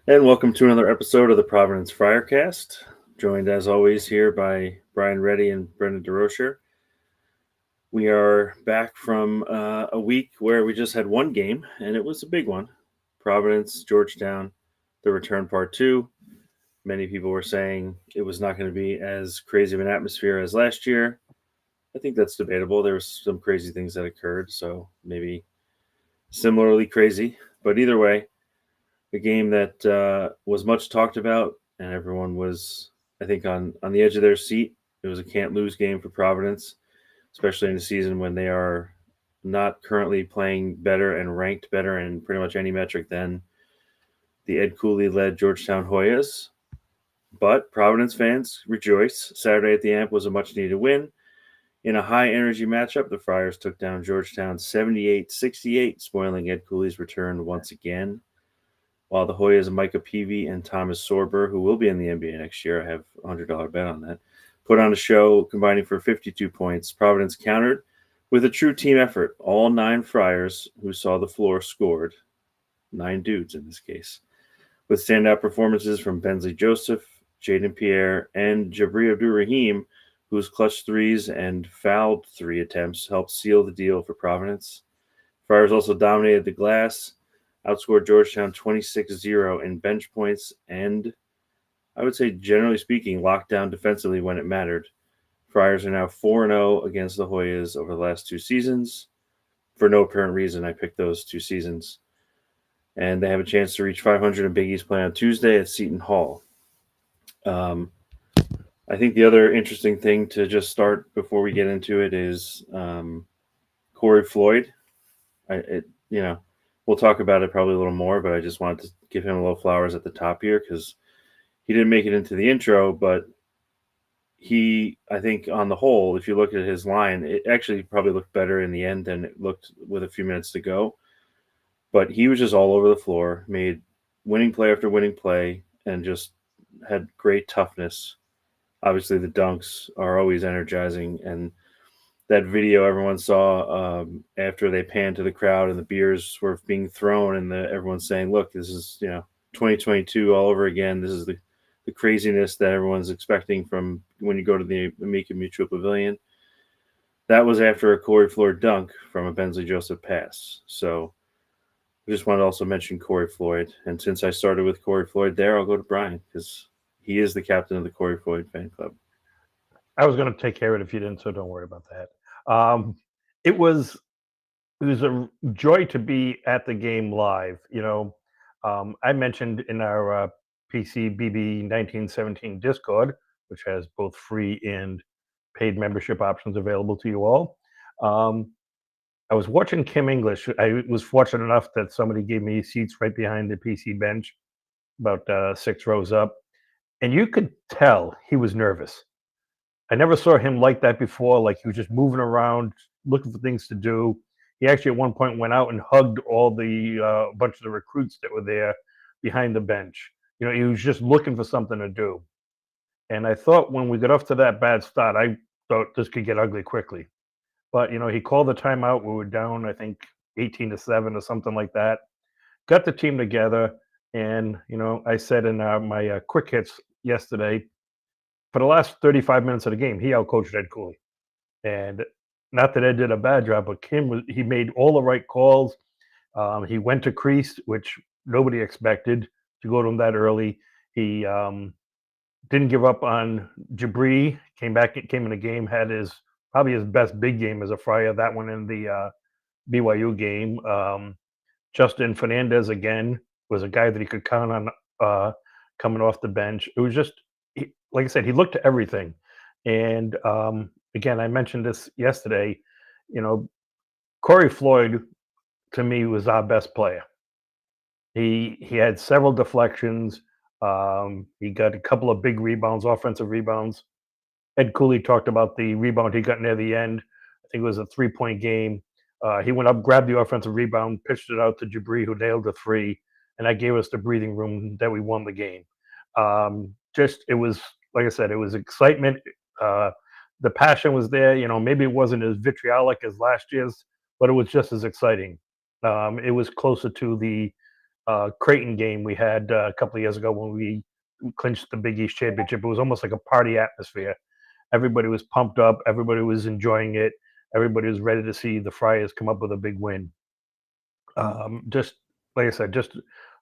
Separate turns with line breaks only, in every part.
And welcome to another episode of the Providence Friarcast. Joined as always here by Brian Reddy and Brendan Desrochers. We are back from a week where we just had one game, and it was a big one. Providence, Georgetown, the return part two. Many people were saying it was not going to be as crazy of an atmosphere as last year. I think that's debatable. There were some crazy things that occurred, so maybe similarly crazy. But either way, a game that was much talked about, and everyone was, I think, on the edge of their seat. It was a can't lose game for Providence, especially in a season when they are not currently playing better and ranked better in pretty much any metric than the Ed Cooley led Georgetown Hoyas. But Providence fans rejoice. Saturday at the Amp was a much needed win. In a high energy matchup, the Friars took down Georgetown 78-68, spoiling Ed Cooley's return once again. While the Hoyas, Micah Peavy and Thomas Sorber, who will be in the NBA next year, I have a $100 bet on that, put on a show combining for 52 points. Providence countered with a true team effort. All 9 Friars who saw the floor scored. 9 dudes in this case. With standout performances from Bensley Joseph, Jaden Pierre, and Jabri Abdur-Rahim, whose clutch threes and fouled 3 attempts helped seal the deal for Providence. Friars also dominated the glass, outscored Georgetown 26-0 in bench points, and I would say, generally speaking, locked down defensively when it mattered. Friars are now 4-0 against the Hoyas over the last 2 seasons. For no apparent reason, I picked those 2 seasons. And they have a chance to reach 500 in Big East play on Tuesday at Seton Hall. I think the other interesting thing to just start before we get into it is Corey Floyd. We'll talk about it probably a little more, but I just wanted to give him a little flowers at the top here because he didn't make it into the intro, but I think on the whole, if you look at his line, it actually probably looked better in the end than it looked with a few minutes to go. But he was just all over the floor, made winning play after winning play, and just had great toughness. Obviously, the dunks are always energizing, and that video everyone saw after they panned to the crowd and the beers were being thrown, and everyone's saying, "Look, this is 2022 all over again. This is the craziness that everyone's expecting from when you go to the Amica Mutual Pavilion." That was after a Corey Floyd dunk from a Bensley Joseph pass. So I just wanted to also mention Corey Floyd. And since I started with Corey Floyd there, I'll go to Brian because he is the captain of the Corey Floyd fan club.
I was going to take care of it if you didn't, so don't worry about that. It was a joy to be at the game live. I mentioned in our PCBB 1917 Discord, which has both free and paid membership options available to you all. I was watching Kim English. I was fortunate enough that somebody gave me seats right behind the PC bench, about 6 rows up, and you could tell he was nervous. I never saw him like that before. Like he was just moving around, looking for things to do. He actually at one point went out and hugged all the bunch of the recruits that were there behind the bench. He was just looking for something to do. And I thought when we got off to that bad start, I thought this could get ugly quickly. But he called the timeout. We were down, I think, 18-7 or something like that. Got the team together, and I said in my quick hits yesterday, for the last 35 minutes of the game, he outcoached Ed Cooley. And not that Ed did a bad job, but he made all the right calls. He went to crease, which nobody expected to go to him that early. He didn't give up on Jabri. Came in the game, had probably his best big game as a Friar. That one in the BYU game. Justin Fernandez again was a guy that he could count on coming off the bench. It was just, like I said, he looked to everything. And again, I mentioned this yesterday. Corey Floyd to me was our best player. He had several deflections. He got a couple of big rebounds, offensive rebounds. Ed Cooley talked about the rebound he got near the end. I think it was a 3-point game. He went up, grabbed the offensive rebound, pitched it out to Jabri, who nailed the 3, and that gave us the breathing room that we won the game. It was, like I said, it was excitement. The passion was there. Maybe it wasn't as vitriolic as last year's, but it was just as exciting. It was closer to the Creighton game we had a couple of years ago when we clinched the Big East championship. It was almost like a party atmosphere. Everybody was pumped up. Everybody was enjoying it. Everybody was ready to see the Friars come up with a big win. Just like I said, just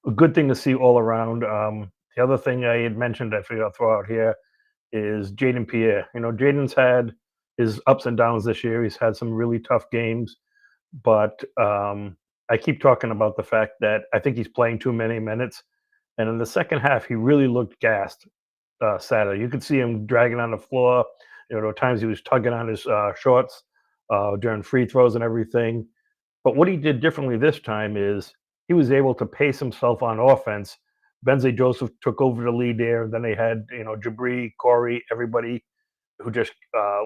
a good thing to see all around. The other thing I had mentioned, I figured I'll throw out here, is Jaden Pierre. Jaden's had his ups and downs this year. He's had some really tough games, but I keep talking about the fact that I think he's playing too many minutes. And in the second half, he really looked gassed Saturday. You could see him dragging on the floor. There were times he was tugging on his shorts during free throws and everything. But what he did differently this time is he was able to pace himself on offense. Benzie Joseph took over the lead there. Then they had, Jabri, Corey, everybody who just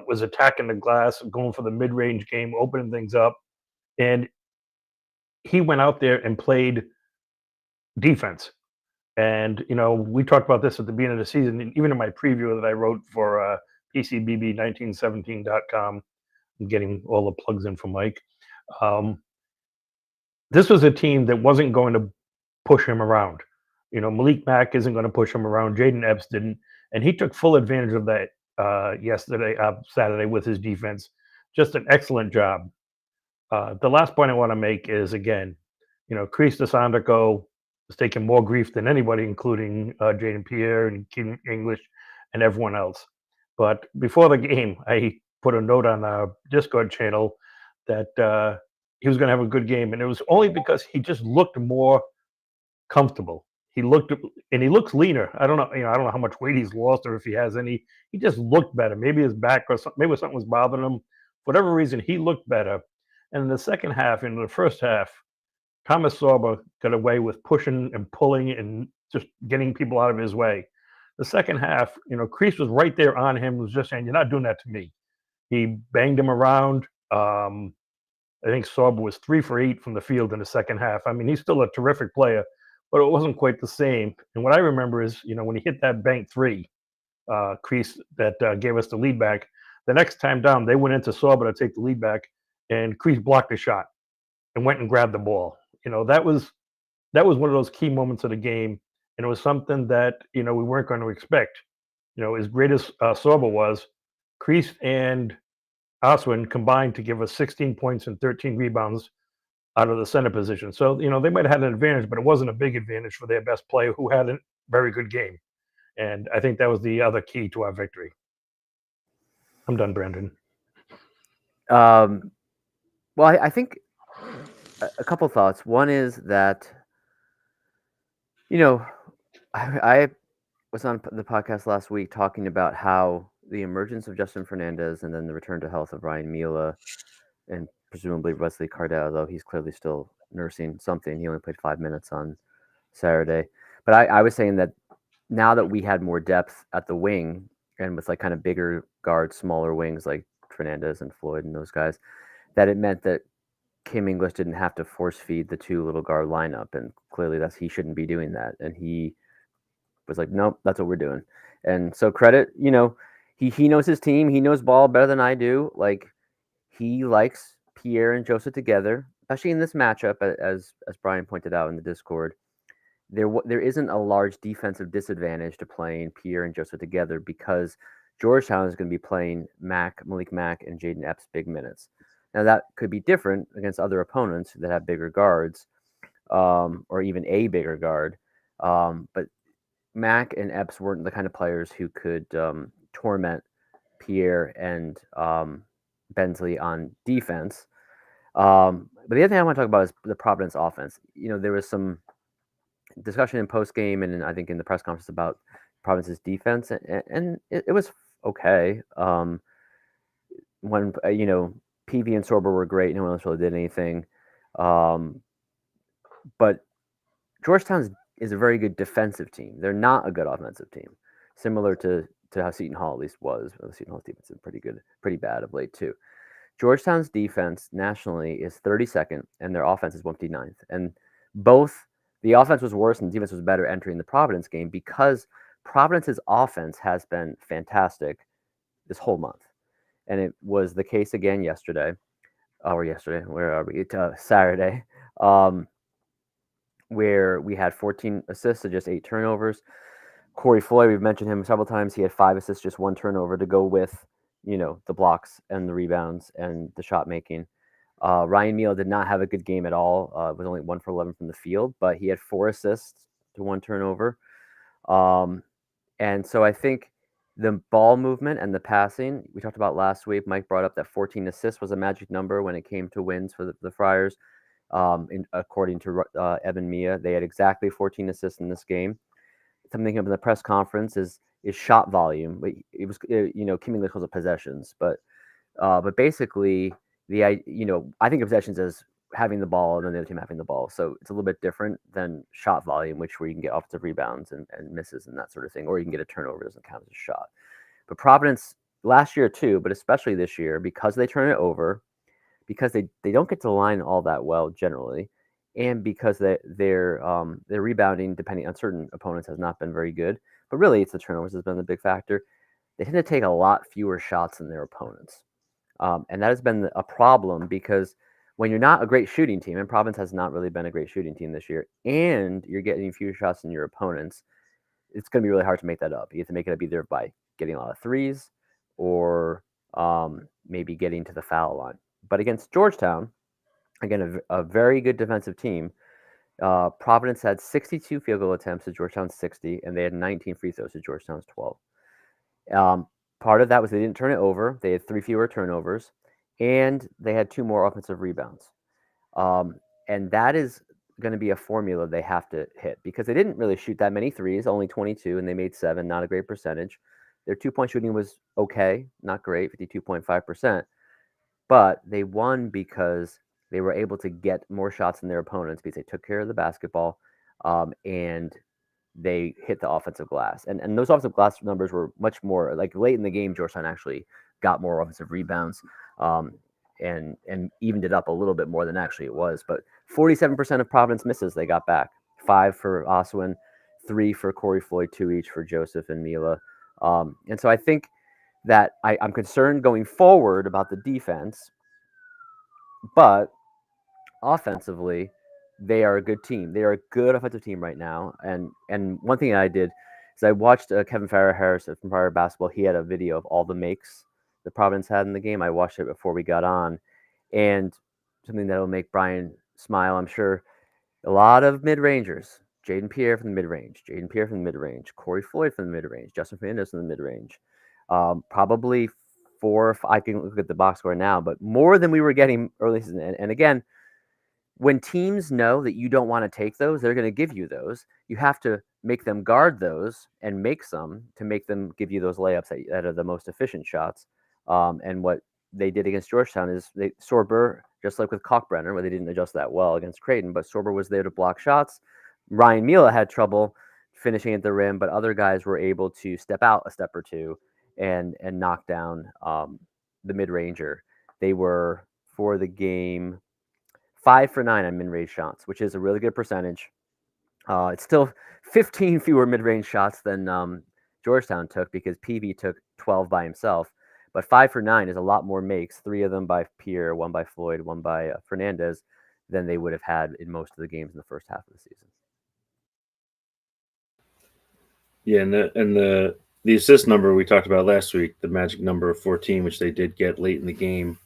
was attacking the glass, going for the mid-range game, opening things up. And he went out there and played defense. And, we talked about this at the beginning of the season, and even in my preview that I wrote for PCBB1917.com. I'm getting all the plugs in for Mike. This was a team that wasn't going to push him around. Malik Mack isn't going to push him around. Jaden Epps didn't. And he took full advantage of that Saturday with his defense. Just an excellent job. The last point I want to make is, again, Chris DeSandico is taking more grief than anybody, including Jaden Pierre and King English and everyone else. But before the game, I put a note on our Discord channel that he was going to have a good game, and it was only because he just looked more comfortable. He looks leaner. I don't know, I don't know how much weight he's lost or if he has any. He just looked better. Maybe his back or something, maybe something was bothering him. For whatever reason, he looked better. And in the second half, in the first half, Thomas Sorba got away with pushing and pulling and just getting people out of his way. The second half, Kreese was right there on him, was just saying, "You're not doing that to me." He banged him around. I think Sorba was 3 for 8 from the field in the second half. I mean, he's still a terrific player, but it wasn't quite the same. And what I remember is, when he hit that bank three, Kreese, that gave us the lead back, the next time down, they went into Sorba to take the lead back, and Kreese blocked the shot and went and grabbed the ball. That was one of those key moments of the game, and it was something that we weren't going to expect. As great as Sorba was, Kreese and Oswin combined to give us 16 points and 13 rebounds out of the center position. So, they might have had an advantage, but it wasn't a big advantage for their best player, who had a very good game. And I think that was the other key to our victory. I'm done, Brandon.
Well, I think a couple thoughts. One is that, I was on the podcast last week talking about how the emergence of Justin Fernandez and then the return to health of Ryan Mila and presumably Wesley Cardell, though he's clearly still nursing something. He only played 5 minutes on Saturday. But I was saying that now that we had more depth at the wing and with kind of bigger guards, smaller wings like Fernandez and Floyd and those guys, that it meant that Kim English didn't have to force feed the 2 little guard lineup. And clearly he shouldn't be doing that. And he was like, nope, that's what we're doing. And so credit, he knows his team. He knows ball better than I do. Like, he likes Pierre and Joseph together, especially in this matchup, as Brian pointed out in the Discord. There isn't a large defensive disadvantage to playing Pierre and Joseph together because Georgetown is going to be playing Malik Mack, and Jaden Epps big minutes. Now, that could be different against other opponents that have bigger guards, or even a bigger guard. But Mack and Epps weren't the kind of players who could torment Pierre and Bensley on defense. But the other thing I want to talk about is the Providence offense. There was some discussion in post game and I think in the press conference about Providence's defense, and it was okay. When PV and Sorber were great, no one else really did anything. But Georgetown is a very good defensive team. They're not a good offensive team, similar to how Seton Hall at least was. Seton Hall's defense is pretty bad of late too. Georgetown's defense nationally is 32nd, and their offense is 159th. And both the offense was worse and the defense was better entering the Providence game because Providence's offense has been fantastic this whole month. And it was the case again yesterday. Where are we? Saturday. where we had 14 assists to just 8 turnovers. Corey Floyd, we've mentioned him several times. He had 5 assists, just 1 turnover to go with, the blocks and the rebounds and the shot making. Ryan Neal did not have a good game at all. Was only 1 for 11 from the field, but he had 4 assists to 1 turnover. And so I think the ball movement and the passing, we talked about last week. Mike brought up that 14 assists was a magic number when it came to wins for the Friars. According to Evan Mia, they had exactly 14 assists in this game. Something up in the press conference is shot volume. But it was, Kim English calls it possessions, but basically I think of possessions as having the ball and then the other team having the ball. So it's a little bit different than shot volume, where you can get offensive rebounds and misses and that sort of thing, or you can get a turnover, doesn't count as a shot. But Providence last year too, but especially this year, because they turn it over, because they don't get to the line all that well generally, and because their rebounding, depending on certain opponents, has not been very good. But really, it's the turnovers has been the big factor. They tend to take a lot fewer shots than their opponents. And that has been a problem, because when you're not a great shooting team, and Providence has not really been a great shooting team this year, and you're getting fewer shots than your opponents, it's going to be really hard to make that up. You have to make it up either by getting a lot of threes or maybe getting to the foul line. But against Georgetown, again, a very good defensive team, Providence had 62 field goal attempts to Georgetown's 60, and they had 19 free throws to Georgetown's 12. Part of that was they didn't turn it over. They had 3 fewer turnovers, and they had 2 more offensive rebounds. And that is going to be a formula they have to hit, because they didn't really shoot that many threes, only 22, and they made 7, not a great percentage. Their 2-point shooting was okay, not great, 52.5%, but they won because they were able to get more shots than their opponents, because they took care of the basketball, and they hit the offensive glass. And those offensive glass numbers were much more, like late in the game, Georgetown actually got more offensive rebounds, and evened it up a little bit more than actually it was. But 47% of Providence misses they got back. 5 for Oswin, 3 for Corey Floyd, 2 each for Joseph and Mila. And so I think that I'm concerned going forward about the defense, but offensively, they are a good team. They are a good offensive team right now. And one thing I did is I watched Kevin Farrah-Harris from Friar Basketball. He had a video of all the makes that Providence had in the game. I watched it before we got on, and something that will make Brian smile, I'm sure. A lot of mid-rangers. Jaden Pierre from the mid-range. Jaden Pierre from the mid-range. Corey Floyd from the mid-range. Justin Fernandez from the mid-range. Probably 4 I can look at the box score now, but more than we were getting early season. And again, when teams know that you don't want to take those, they're going to give you those. You have to make them guard those and make some to make them give you those layups that are the most efficient shots. And what they did against Georgetown is Sorber, just like with Kalkbrenner, where they didn't adjust that well against Creighton, but Sorber was there to block shots. Ryan Mila had trouble finishing at the rim, but other guys were able to step out a step or two and knock down the mid-ranger. They were, for the game, 5 for 9 on mid-range shots, which is a really good percentage. It's still 15 fewer mid-range shots than Georgetown took, because PV took 12 by himself. But 5 for 9 is a lot more makes, 3 of them by Pierre, 1 by Floyd, 1 by Fernandez, than they would have had in most of the games in the first half of the season.
Yeah, and the assist number we talked about last week, the magic number of 14, which they did get late in the game,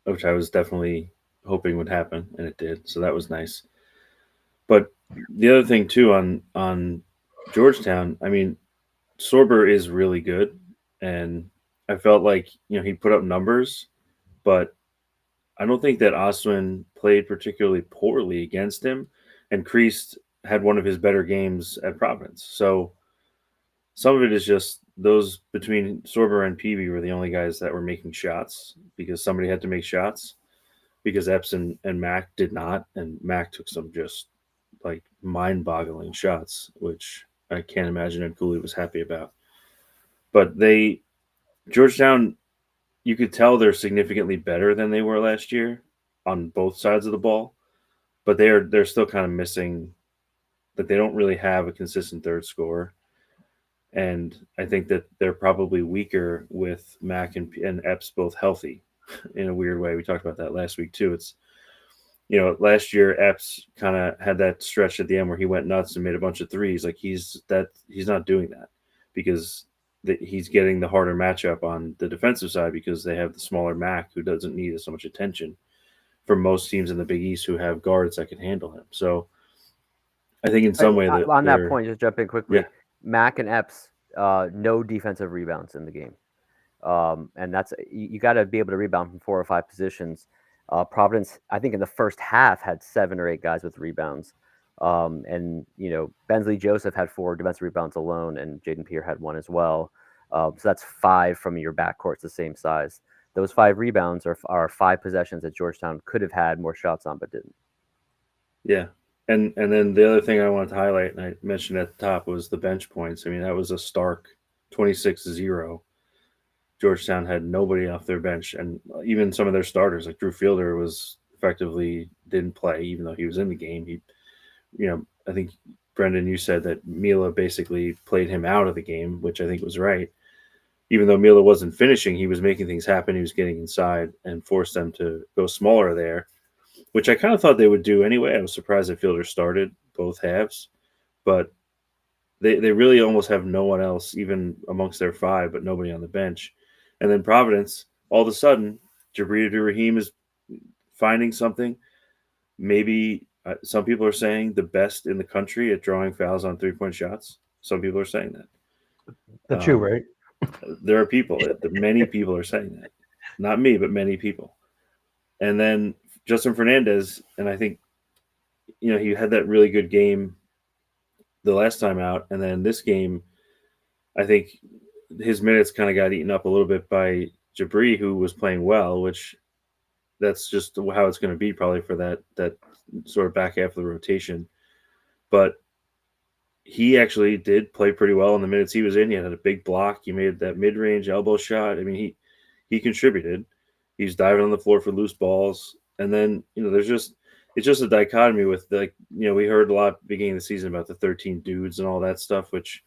which I was definitely hoping would happen, and it did. So that was nice. But the other thing too on Georgetown, I mean, Sorber is really good, and I felt like he put up numbers, but I don't think that Oswin played particularly poorly against him, and Kreist had one of his better games at Providence. So some of it is just those between Sorber and Peavy were the only guys that were making shots, because somebody had to make shots, because Epps and Mac did not, and Mac took some just like mind-boggling shots, which I can't imagine Ed Cooley was happy about. But Georgetown, you could tell they're significantly better than they were last year on both sides of the ball, but they're still kind of missing that. They don't really have a consistent third scorer, and I think that they're probably weaker with Mac and Epps both healthy in a weird way. We talked about that last week too. last year Epps kind of had that stretch at the end where he went nuts and made a bunch of threes. Like he's not doing that because he's getting the harder matchup on the defensive side because they have the smaller Mac who doesn't need so much attention from most teams in the Big East who have guards that can handle him. So I think in some way that
on that point, just jump in quickly.
Yeah.
Mac and Epps, no defensive rebounds in the game. And that's you got to be able to rebound from 4 or 5 positions. Providence, I think in the first half had 7 or 8 guys with rebounds. And Bensley Joseph had 4 defensive rebounds alone, and Jaden Pierre had 1 as well. So that's 5 from your backcourt's the same size. Those 5 rebounds are 5 possessions that Georgetown could have had more shots on, but didn't.
Yeah. And then the other thing I wanted to highlight, and I mentioned at the top, was the bench points. I mean, that was a stark 26-0. Georgetown had nobody off their bench, and even some of their starters, like Drew Fielder, was effectively didn't play, even though he was in the game. He, I think Brendan, you said that Mila basically played him out of the game, which I think was right. Even though Mila wasn't finishing, he was making things happen. He was getting inside and forced them to go smaller there, which I kind of thought they would do anyway. I was surprised that Fielder started both halves, but they really almost have no one else, even amongst their 5, but nobody on the bench. And then Providence, all of a sudden, Jabri Abdul-Rahim is finding something. Maybe some people are saying the best in the country at drawing fouls on 3-point shots. Some people are saying that.
That's you, right?
There are people, many people are saying that. Not me, but many people. And then Justin Fernandez, and I think, he had that really good game the last time out. And then this game, I think his minutes kind of got eaten up a little bit by Jabri, who was playing well, which that's just how it's going to be probably for that sort of back half of the rotation. But he actually did play pretty well in the minutes he was in. He had a big block. He made that mid-range elbow shot. I mean, he contributed. He's diving on the floor for loose balls. And then, it's just a dichotomy with, we heard a lot at the beginning of the season about the 13 dudes and all that stuff, which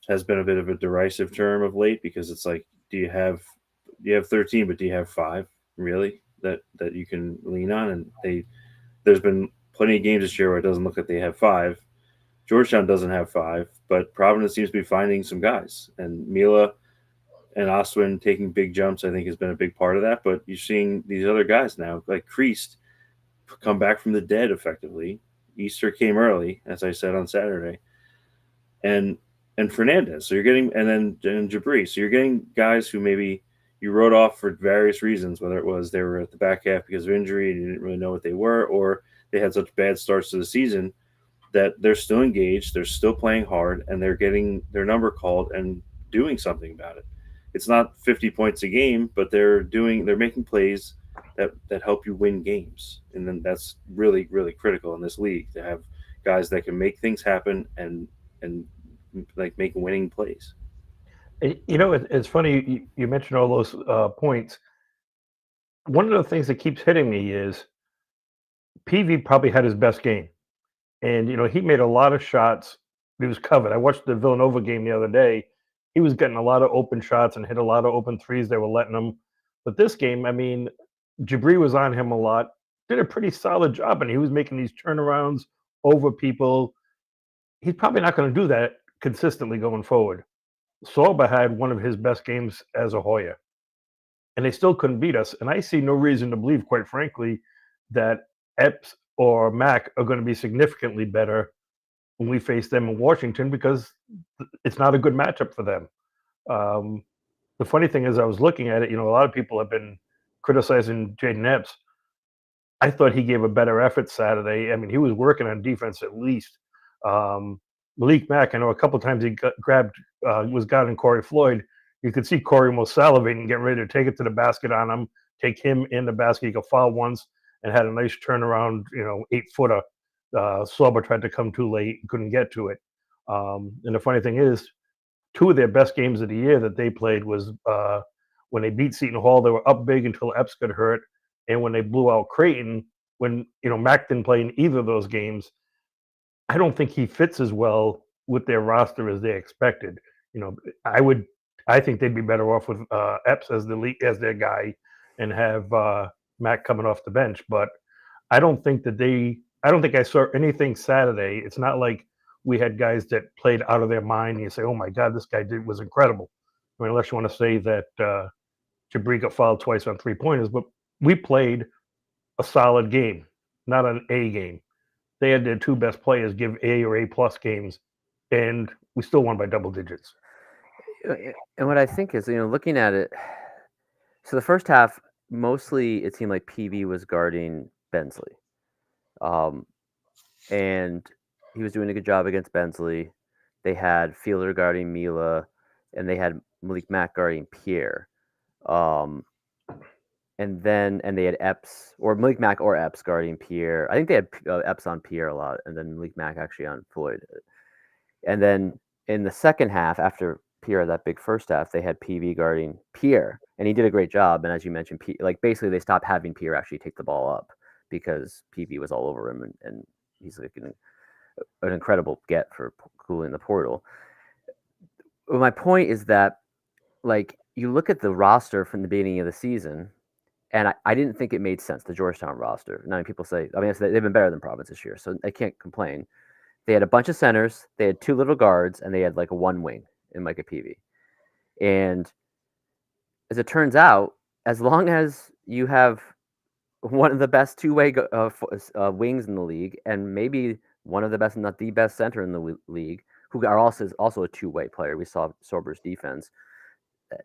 has been a bit of a derisive term of late because it's like, do you have 13, but do you have 5 really that you can lean on? And there's been plenty of games this year where it doesn't look like they have 5. Georgetown doesn't have 5, but Providence seems to be finding some guys. And Mila and Oswin taking big jumps, I think, has been a big part of that. But you're seeing these other guys now, like Kreist, come back from the dead effectively. Easter came early, as I said on Saturday. And Fernandez. So you're getting, and Jabri. So you're getting guys who maybe you wrote off for various reasons, whether it was they were at the back half because of injury and you didn't really know what they were, or they had such bad starts to the season that they're still engaged, they're still playing hard, and they're getting their number called and doing something about it. It's not 50 points a game, but they're making plays that help you win games. And then that's really, really critical in this league to have guys that can make things happen and like make winning plays.
It's funny you mentioned all those points. One of the things that keeps hitting me is PV probably had his best game. And, he made a lot of shots. He was covered. I watched the Villanova game the other day. He was getting a lot of open shots and hit a lot of open threes. They were letting him. But this game, I mean, Jabri was on him a lot, did a pretty solid job, and he was making these turnarounds over people. He's probably not going to do that consistently going forward. Sorba had one of his best games as a Hoya, and they still couldn't beat us. And I see no reason to believe, quite frankly, that Epps or Mac are going to be significantly better when we face them in Washington because it's not a good matchup for them. The funny thing is, I was looking at it, a lot of people have been criticizing Jaden Epps. I thought he gave a better effort Saturday. I mean, he was working on defense at least. Malik Mack, I know a couple of times he was guarding Corey Floyd. You could see Corey almost salivating, getting ready to take it to the basket on him, take him in the basket. He got fouled once and had a nice turnaround, 8-footer. Sorba tried to come too late, couldn't get to it. And the funny thing is, 2 of their best games of the year that they played was when they beat Seton Hall. They were up big until Epps got hurt, and when they blew out Creighton, when Mac didn't play in either of those games. I don't think he fits as well with their roster as they expected. I think they'd be better off with Epps as their guy and have Mac coming off the bench. But I don't think I saw anything Saturday. It's not like we had guys that played out of their mind and you say, oh my God, this guy was incredible. I mean, unless you want to say that Jabri got fouled twice on 3-pointers, but we played a solid game, not an A game. They had their two best players give A or A plus games, and we still won by double digits.
And what I think is, looking at it, so the first half, mostly it seemed like PV was guarding Bensley. And he was doing a good job against Bensley. They had Fielder guarding Mila, and they had Malik Mack guarding Pierre. And they had Epps, or Malik Mack or Epps guarding Pierre. I think they had Epps on Pierre a lot, and then Malik Mack actually on Floyd. And then in the second half, after Pierre had that big first half, they had PV guarding Pierre, and he did a great job. And as you mentioned, basically they stopped having Pierre actually take the ball up because PV was all over him, and he's like an incredible get for cooling the portal. But my point is that, like, you look at the roster from the beginning of the season, and I didn't think it made sense, the Georgetown roster. Now, people say, I mean, they've been better than Providence this year, so I can't complain. They had a bunch of centers, they had two little guards, and they had like a one wing in Micah Peavy. And as it turns out, as long as you have one of the best two-way wings in the league, and maybe one of the best, not the best center in the league, who are also a two-way player. We saw Sorber's defense.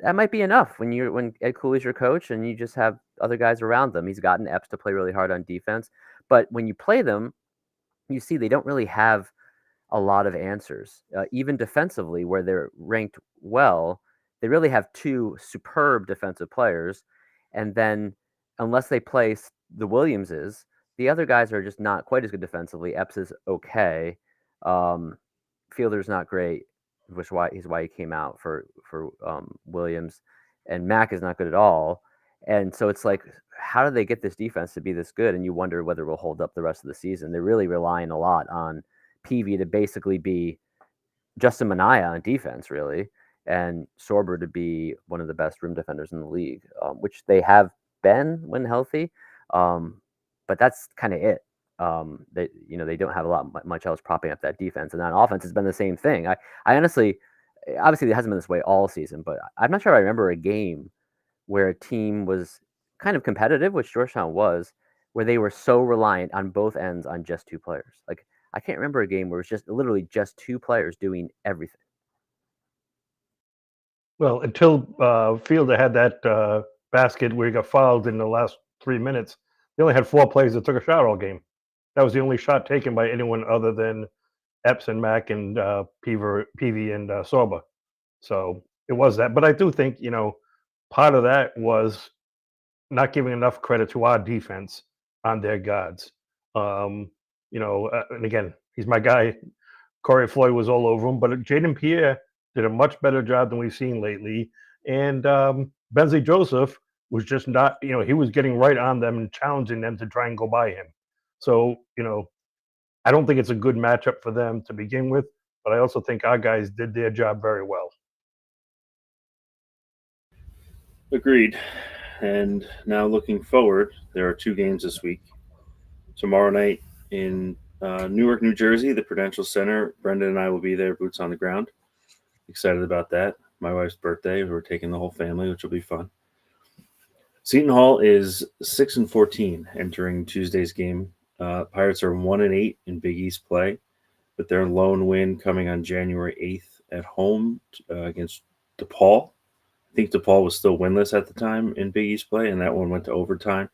That might be enough when Ed Cooley's your coach and you just have other guys around them. He's gotten Epps to play really hard on defense, but when you play them, you see they don't really have a lot of answers. Even defensively, where they're ranked well, they really have two superb defensive players, and then unless they play the Williamses, the other guys are just not quite as good defensively. Epps is okay. Fielder's not great, which is why he came out for Williams, and Mack is not good at all. And so it's like, how do they get this defense to be this good? And you wonder whether it will hold up the rest of the season. They're really relying a lot on PV to basically be Justin Minaya on defense, really, and Sorber to be one of the best rim defenders in the league, which they have been when healthy. But that's kind of it. They don't have much else propping up that defense, and on offense has been the same thing. I honestly, obviously it hasn't been this way all season, but I'm not sure I remember a game where a team was kind of competitive, which Georgetown was, where they were so reliant on both ends on just two players. Like, I can't remember a game where it's just literally just two players doing everything.
Well, until Fielder had that basket where he got fouled in the last 3 minutes, they only had 4 players that took a shot all game. That was the only shot taken by anyone other than Epps and Mack and Peavy and Sorba. So it was that. But I do think, part of that was not giving enough credit to our defense on their guards. And again, he's my guy. Corey Floyd was all over him, but Jaden Pierre did a much better job than we've seen lately. And Bensley Joseph was just not, he was getting right on them and challenging them to try and go by him. So, I don't think it's a good matchup for them to begin with, but I also think our guys did their job very well.
Agreed. And now looking forward, there are 2 games this week. Tomorrow night in Newark, New Jersey, the Prudential Center. Brendan and I will be there, boots on the ground. Excited about that. My wife's birthday. We're taking the whole family, which will be fun. Seton Hall is 6-14 entering Tuesday's game. Pirates are 1-8 in Big East play, with their lone win coming on January 8th at home against DePaul. I think DePaul was still winless at the time in Big East play, and that one went to overtime.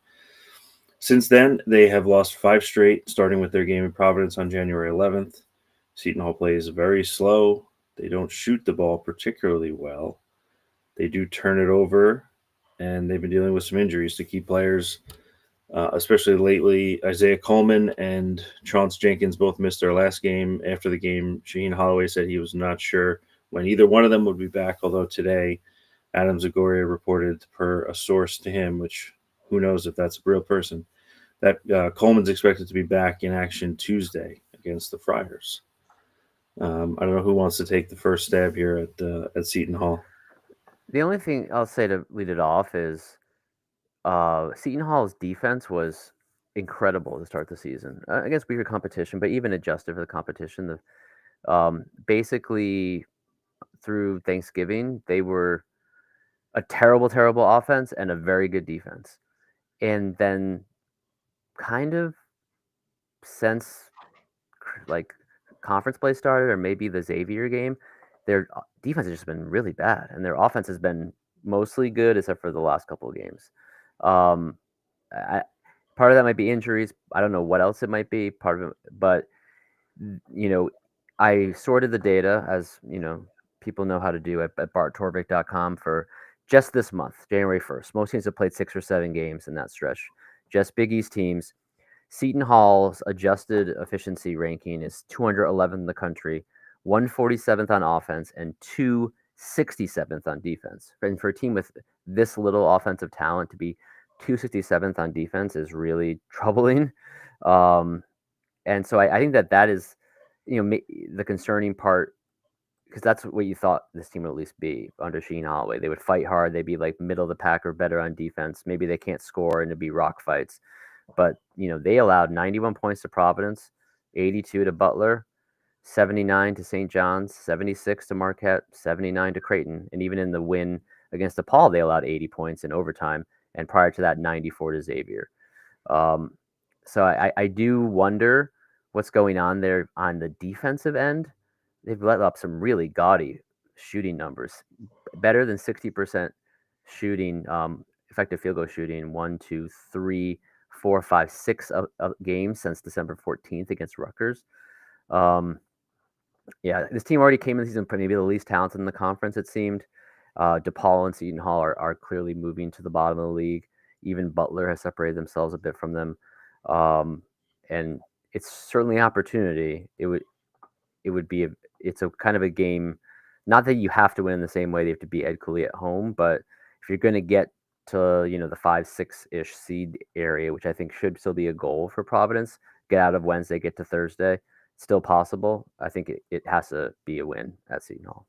Since then, they have lost 5 straight, starting with their game in Providence on January 11th. Seton Hall plays very slow. They don't shoot the ball particularly well. They do turn it over, and they've been dealing with some injuries to key players, especially lately. Isaiah Coleman and Chauncey Jenkins both missed their last game. After the game, Shaheen Holloway said he was not sure when either one of them would be back, although today Adam Zagoria reported per a source to him, which who knows if that's a real person, that Coleman's expected to be back in action Tuesday against the Friars. I don't know who wants to take the first stab here at Seton Hall.
The only thing I'll say to lead it off is Seton Hall's defense was incredible to start the season against weaker competition, but even adjusted for the competition, basically through Thanksgiving, they were a terrible, terrible offense and a very good defense. And then kind of since like conference play started, or maybe the Xavier game, their defense has just been really bad, and their offense has been mostly good except for the last couple of games. Part of that might be injuries. I don't know what else it might be. Part of it, but I sorted the data, as people know how to do at barttorvik.com for just this month, January 1st. Most teams have played 6 or 7 games in that stretch. Just Big East teams. Seton Hall's adjusted efficiency ranking is 211th in the country, 147th on offense, and 267th on defense. And for a team with this little offensive talent to be 267th on defense is really troubling. And so I think that is, the concerning part, because that's what you thought this team would at least be under Shaheen Holloway. They would fight hard. They'd be like middle of the pack or better on defense. Maybe they can't score and it'd be rock fights. But, they allowed 91 points to Providence, 82 to Butler, 79 to St. John's, 76 to Marquette, 79 to Creighton. And even in the win against DePaul, they allowed 80 points in overtime. And prior to that, 94 to Xavier. So I do wonder what's going on there on the defensive end. They've let up some really gaudy shooting numbers, better than 60% shooting, effective field goal shooting, 1, 2, 3, 4, 5, 6 games since December 14th against Rutgers. This team already came in the season maybe the least talented in the conference, it seemed. DePaul and Seton Hall are clearly moving to the bottom of the league. Even Butler has separated themselves a bit from them. And it's certainly an opportunity. It's a kind of a game, not that you have to win in the same way they have to beat Ed Cooley at home, but if you're going to get to, the 5-6-ish seed area, which I think should still be a goal for Providence, get out of Wednesday, get to Thursday, still possible. I think it has to be a win at Seton Hall.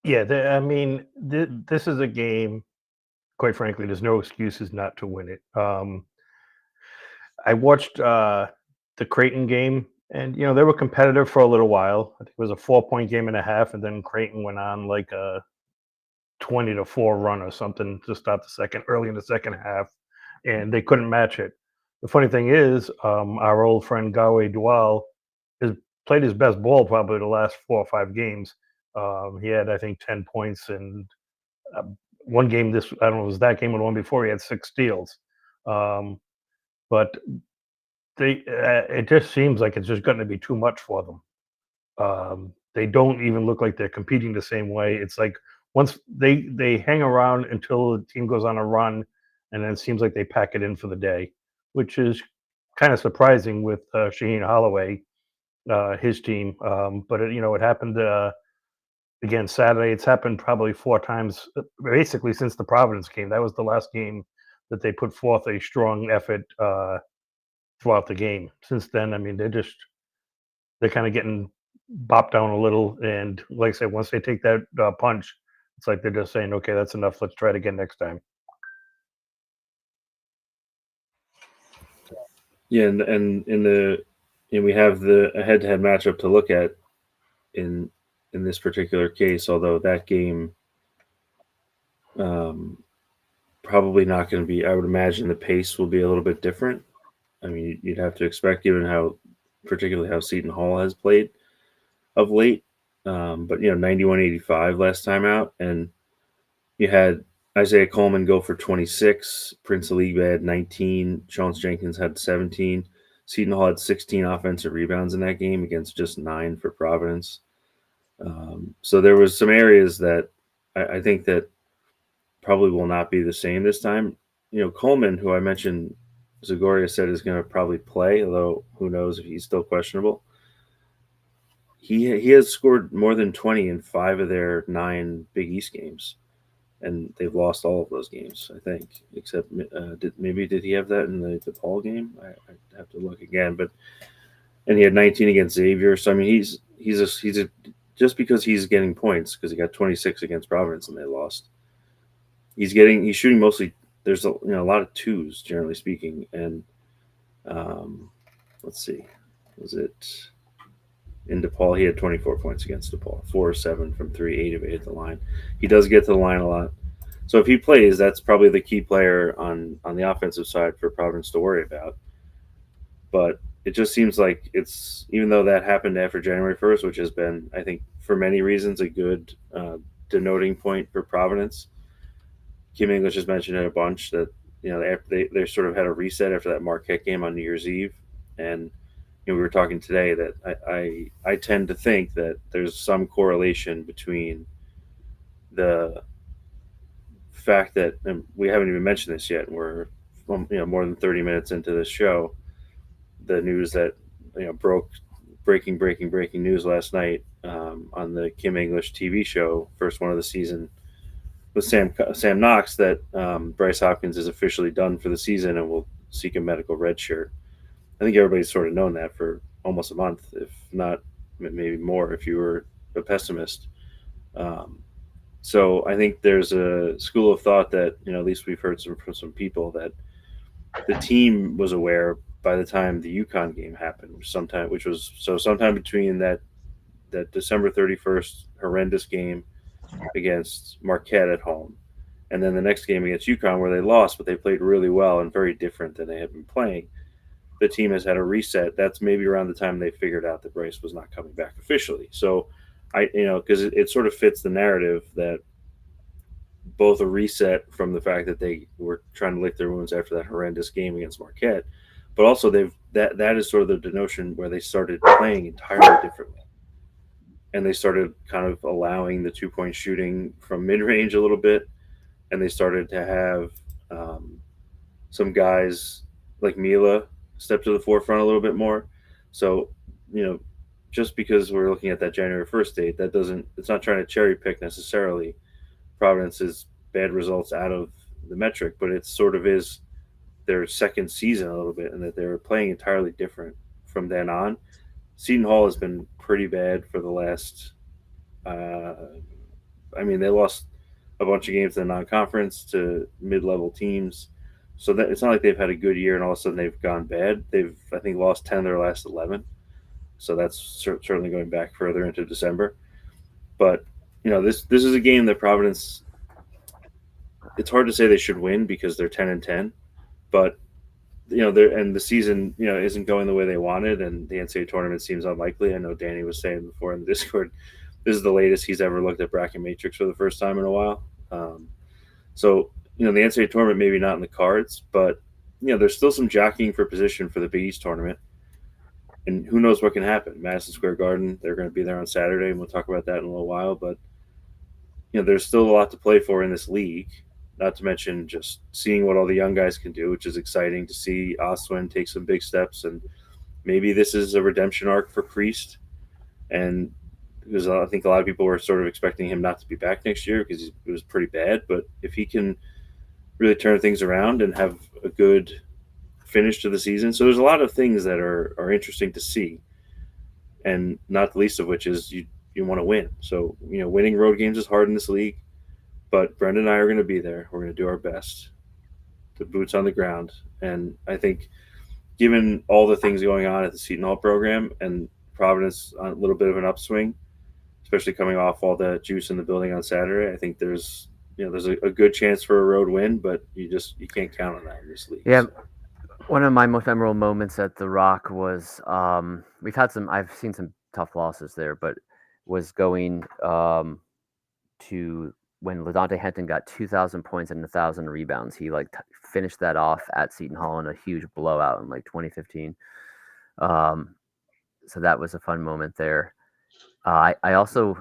Yeah, this is a game, quite frankly, there's no excuses not to win it. I watched the Creighton game, and they were competitive for a little while. I think it was a 4-point game and a half, and then Creighton went on like a 20-4 run or something to start early in the second half, and they couldn't match it. The funny thing is, our old friend Gawe Dual has played his best ball probably the last 4 or 5 games. He had, I think, 10 points in one game. I don't know, it was that game or the one before. He had 6 steals. But it just seems like it's just going to be too much for them. They don't even look like they're competing the same way. It's like once they hang around until the team goes on a run, and then it seems like they pack it in for the day, which is kind of surprising with Shaheen Holloway, his team. But it happened again Saturday. It's happened probably 4 times, basically since the Providence game. That was the last game that they put forth a strong effort throughout the game. Since then, they're kind of getting bopped down a little. And like I said, once they take that punch, it's like they're just saying, okay, that's enough. Let's try it again next time.
Yeah, and we have a head-to-head matchup to look at in this particular case. Although that game, probably not going to be. I would imagine the pace will be a little bit different. You'd have to expect, given particularly how Seton Hall has played of late. But 91-85 last time out, and you had Isaiah Coleman go for 26, Prince Aligbe had 19, Chance Jenkins had 17, Seton Hall had 16 offensive rebounds in that game against just 9 for Providence. So there was some areas that I think that probably will not be the same this time. Coleman, who I mentioned, Zagoria said is going to probably play, although who knows if he's still questionable. He has scored more than 20 in 5 of their 9 Big East games, and they've lost all of those games, I think, except did he have that in the DePaul game? I have to look again, and he had 19 against Xavier. So he's just because he's getting points because he got 26 against Providence and they lost. He's shooting mostly there's a lot of twos, generally speaking, and let's see, was it in DePaul? He had 24 points against DePaul, 4 or 7 from 3, 8 of 8 at the line. He does get to the line a lot. So if he plays, that's probably the key player on the offensive side for Providence to worry about. But it just seems like it's, even though that happened after January 1st, which has been, I think, for many reasons, a good denoting point for Providence. Kim English has mentioned it a bunch that, they sort of had a reset after that Marquette game on New Year's Eve. And we were talking today that I tend to think that there's some correlation between the fact that, and we haven't even mentioned this yet, and we're more than 30 minutes into this show, the news that breaking news last night on the Kim English TV show, first one of the season, with Sam Knox, that Bryce Hopkins is officially done for the season and will seek a medical red shirt. I think everybody's sort of known that for almost a month, if not maybe more, if you were a pessimist. So I think there's a school of thought that, at least we've heard from some people, that the team was aware by the time the UConn game happened, which was sometime between that December 31st horrendous game against Marquette at home, and then the next game against UConn, where they lost, but they played really well and very different than they had been playing. The team has had a reset. That's maybe around the time they figured out that Bryce was not coming back officially. So because it sort of fits the narrative that both a reset from the fact that they were trying to lick their wounds after that horrendous game against Marquette, but also that is sort of the denotion where they started playing entirely differently. And they started kind of allowing the 2-point shooting from mid-range a little bit. And they started to have some guys like Mila step to the forefront a little bit more. So, just because we're looking at that January 1st date, it's not trying to cherry pick necessarily Providence's bad results out of the metric, but it sort of is their second season a little bit, and that they're playing entirely different from then on. Seton Hall has been pretty bad for the last. They lost a bunch of games in the non-conference to mid-level teams, so that it's not like they've had a good year and all of a sudden they've gone bad. They've, I think, lost 10 of their last 11, so that's certainly going back further into December. But this is a game that Providence. It's hard to say they should win because they're 10-10, but the season, isn't going the way they wanted, and the NCAA tournament seems unlikely. I know Danny was saying before in the Discord, this is the latest he's ever looked at bracket matrix for the first time in a while. So, the NCAA tournament maybe not in the cards, but, there's still some jockeying for position for the Big East tournament. And who knows what can happen. Madison Square Garden, they're going to be there on Saturday, and we'll talk about that in a little while. But, there's still a lot to play for in this league. Not to mention just seeing what all the young guys can do, which is exciting to see Oswin take some big steps. And maybe this is a redemption arc for Priest. And because I think a lot of people were sort of expecting him not to be back next year because it was pretty bad. But if he can really turn things around and have a good finish to the season. So there's a lot of things that are interesting to see. And not the least of which is you want to win. So, winning road games is hard in this league. But Brendan and I are going to be there. We're going to do our best. The boots on the ground. And I think given all the things going on at the Seton Hall program and Providence on a little bit of an upswing, especially coming off all the juice in the building on Saturday, I think there's a good chance for a road win, but you can't count on that in this league.
Yeah. So. One of my most memorable moments at the Rock was I've seen some tough losses there, but was going to when LaDontae Henton got 2,000 points and 1,000 rebounds. He finished that off at Seton Hall in a huge blowout in 2015. So that was a fun moment there. I also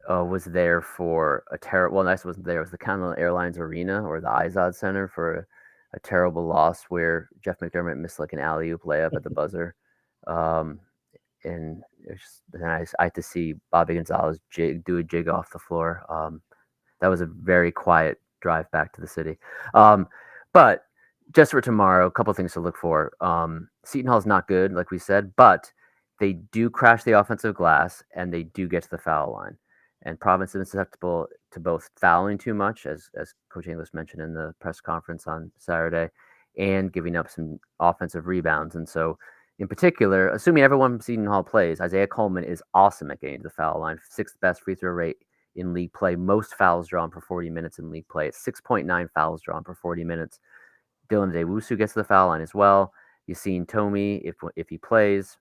was there for a terrible. Well, I wasn't there. It was the Continental Airlines Arena or the Izod Center for a terrible loss where Jeff McDermott missed an alley-oop layup at the buzzer. And it was just nice. I had to see Bobby Gonzalez do a jig off the floor. That was a very quiet drive back to the city. But just for tomorrow, a couple things to look for. Seton Hall is not good, like we said, but they do crash the offensive glass and they do get to the foul line. And Providence is susceptible to both fouling too much, as Coach English mentioned in the press conference on Saturday, and giving up some offensive rebounds. And so, in particular, assuming everyone from Seton Hall plays, Isaiah Coleman is awesome at getting to the foul line. 6th best free throw rate in league play. Most fouls drawn per 40 minutes in league play. It's 6.9 fouls drawn per 40 minutes. Dylan Adewusu gets to the foul line as well. You've seen Tommy, if he plays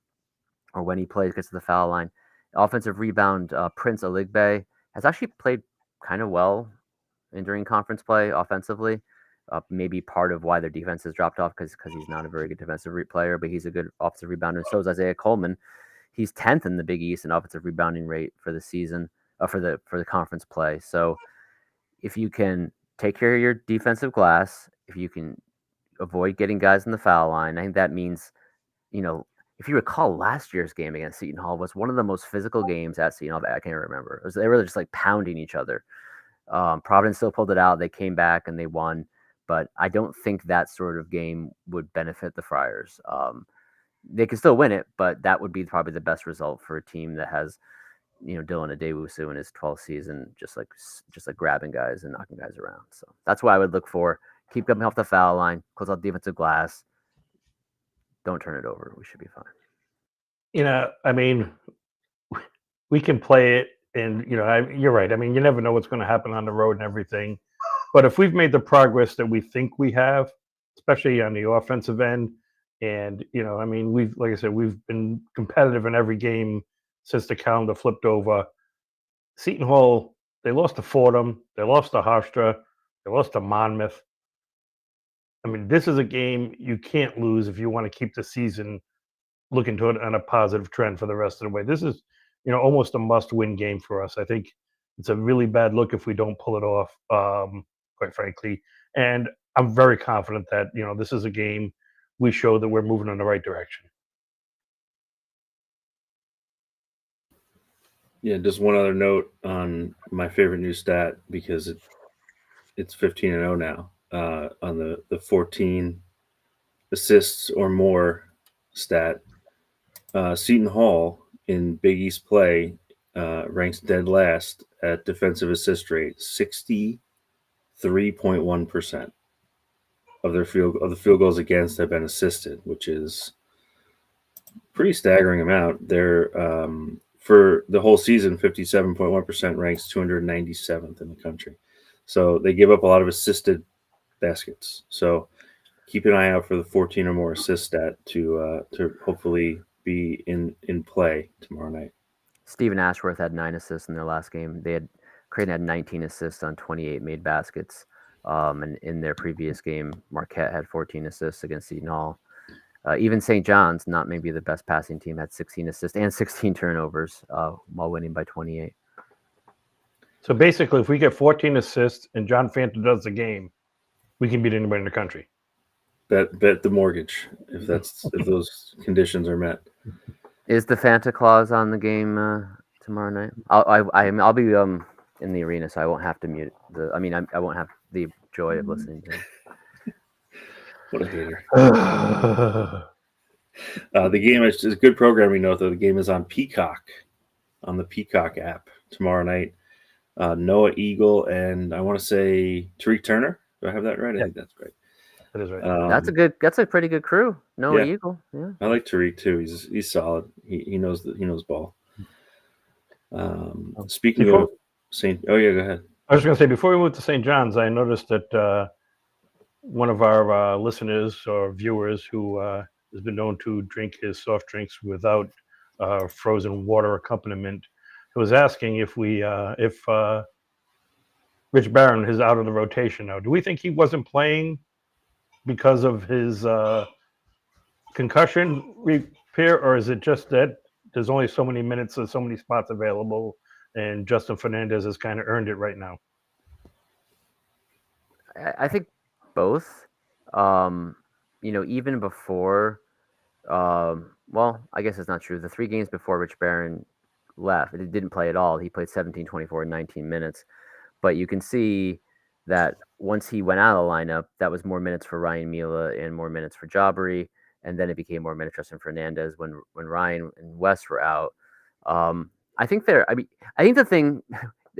or when he plays, gets to the foul line. Offensive rebound, Prince Aligbe has actually played kind of well during conference play offensively. Maybe part of why their defense has dropped off because he's not a very good defensive player, but he's a good offensive rebounder. And so is Isaiah Coleman. He's 10th in the Big East in offensive rebounding rate for the season, for the conference play. So if you can take care of your defensive glass, if you can avoid getting guys in the foul line, I think that means, if you recall, last year's game against Seton Hall was one of the most physical games at Seton Hall that I can't remember. They were just like pounding each other. Providence still pulled it out. They came back and they won. But I don't think that sort of game would benefit the Friars. They can still win it, but that would be probably the best result for a team that has, Dylan Adewusu in his 12th season, just like grabbing guys and knocking guys around. So that's what I would look for. Keep coming off the foul line, close out defensive glass. Don't turn it over. We should be fine.
I mean, we can play it, and you're right. I mean, you never know what's going to happen on the road and everything. But if we've made the progress that we think we have, especially on the offensive end, and like I said, we've been competitive in every game since the calendar flipped over. Seton Hall, they lost to Fordham, they lost to Hofstra, they lost to Monmouth. I mean, this is a game you can't lose if you want to keep the season looking to it on a positive trend for the rest of the way. This is, almost a must-win game for us. I think it's a really bad look if we don't pull it off, quite frankly. And I'm very confident that, this is a game we show that we're moving in the right direction.
Yeah, just one other note on my favorite new stat, because it's 15-0 now. On the 14 assists or more stat, Seton Hall in Big East play ranks dead last at defensive assist rate, 63.1% of the field goals against have been assisted, which is pretty staggering amount. They're for the whole season, 57.1% ranks 297th in the country. So they give up a lot of assisted baskets. So keep an eye out for the 14 or more assist stat to hopefully be in play tomorrow night.
Stephen Ashworth had 9 assists in their last game. Creighton had 19 assists on 28 made baskets. And in their previous game, Marquette had 14 assists against Seton Hall. Even St. John's, not maybe the best passing team, had 16 assists and 16 turnovers while winning by 28.
So basically, if we get 14 assists and John Fanta does the game, we can beat anybody in the country. Bet
the mortgage if those conditions are met.
Is the Fanta clause on the game tomorrow night? I'll be in the arena, so I won't have to mute I won't have the joy of listening to him.
What a hater. The game is a good programming note, though. The game is on Peacock, on the Peacock app tomorrow night. Noah Eagle and I want to say Tariq Turner. Do I have that right?
Yeah.
I think that's right.
That is right.
That's a pretty good crew. Noah Eagle. Yeah.
I like Tariq too. He's solid. He knows ball. Speaking of St. Oh yeah, go ahead.
I was going to say, before we move to St. John's, I noticed that one of our listeners or viewers who has been known to drink his soft drinks without frozen water accompaniment was asking if Rich Barron is out of the rotation now. Do we think he wasn't playing because of his concussion repair, or is it just that there's only so many minutes and so many spots available, and Justin Fernandez has kind of earned it right now?
I think both. Even before, well, I guess it's not true. The 3 games before Rich Barron left, he didn't play at all. He played 17, 24, and 19 minutes. But you can see that once he went out of the lineup, that was more minutes for Ryan Mila and more minutes for Jabari. And then it became more minutes for Justin Fernandez when Ryan and Wes were out. I think the thing,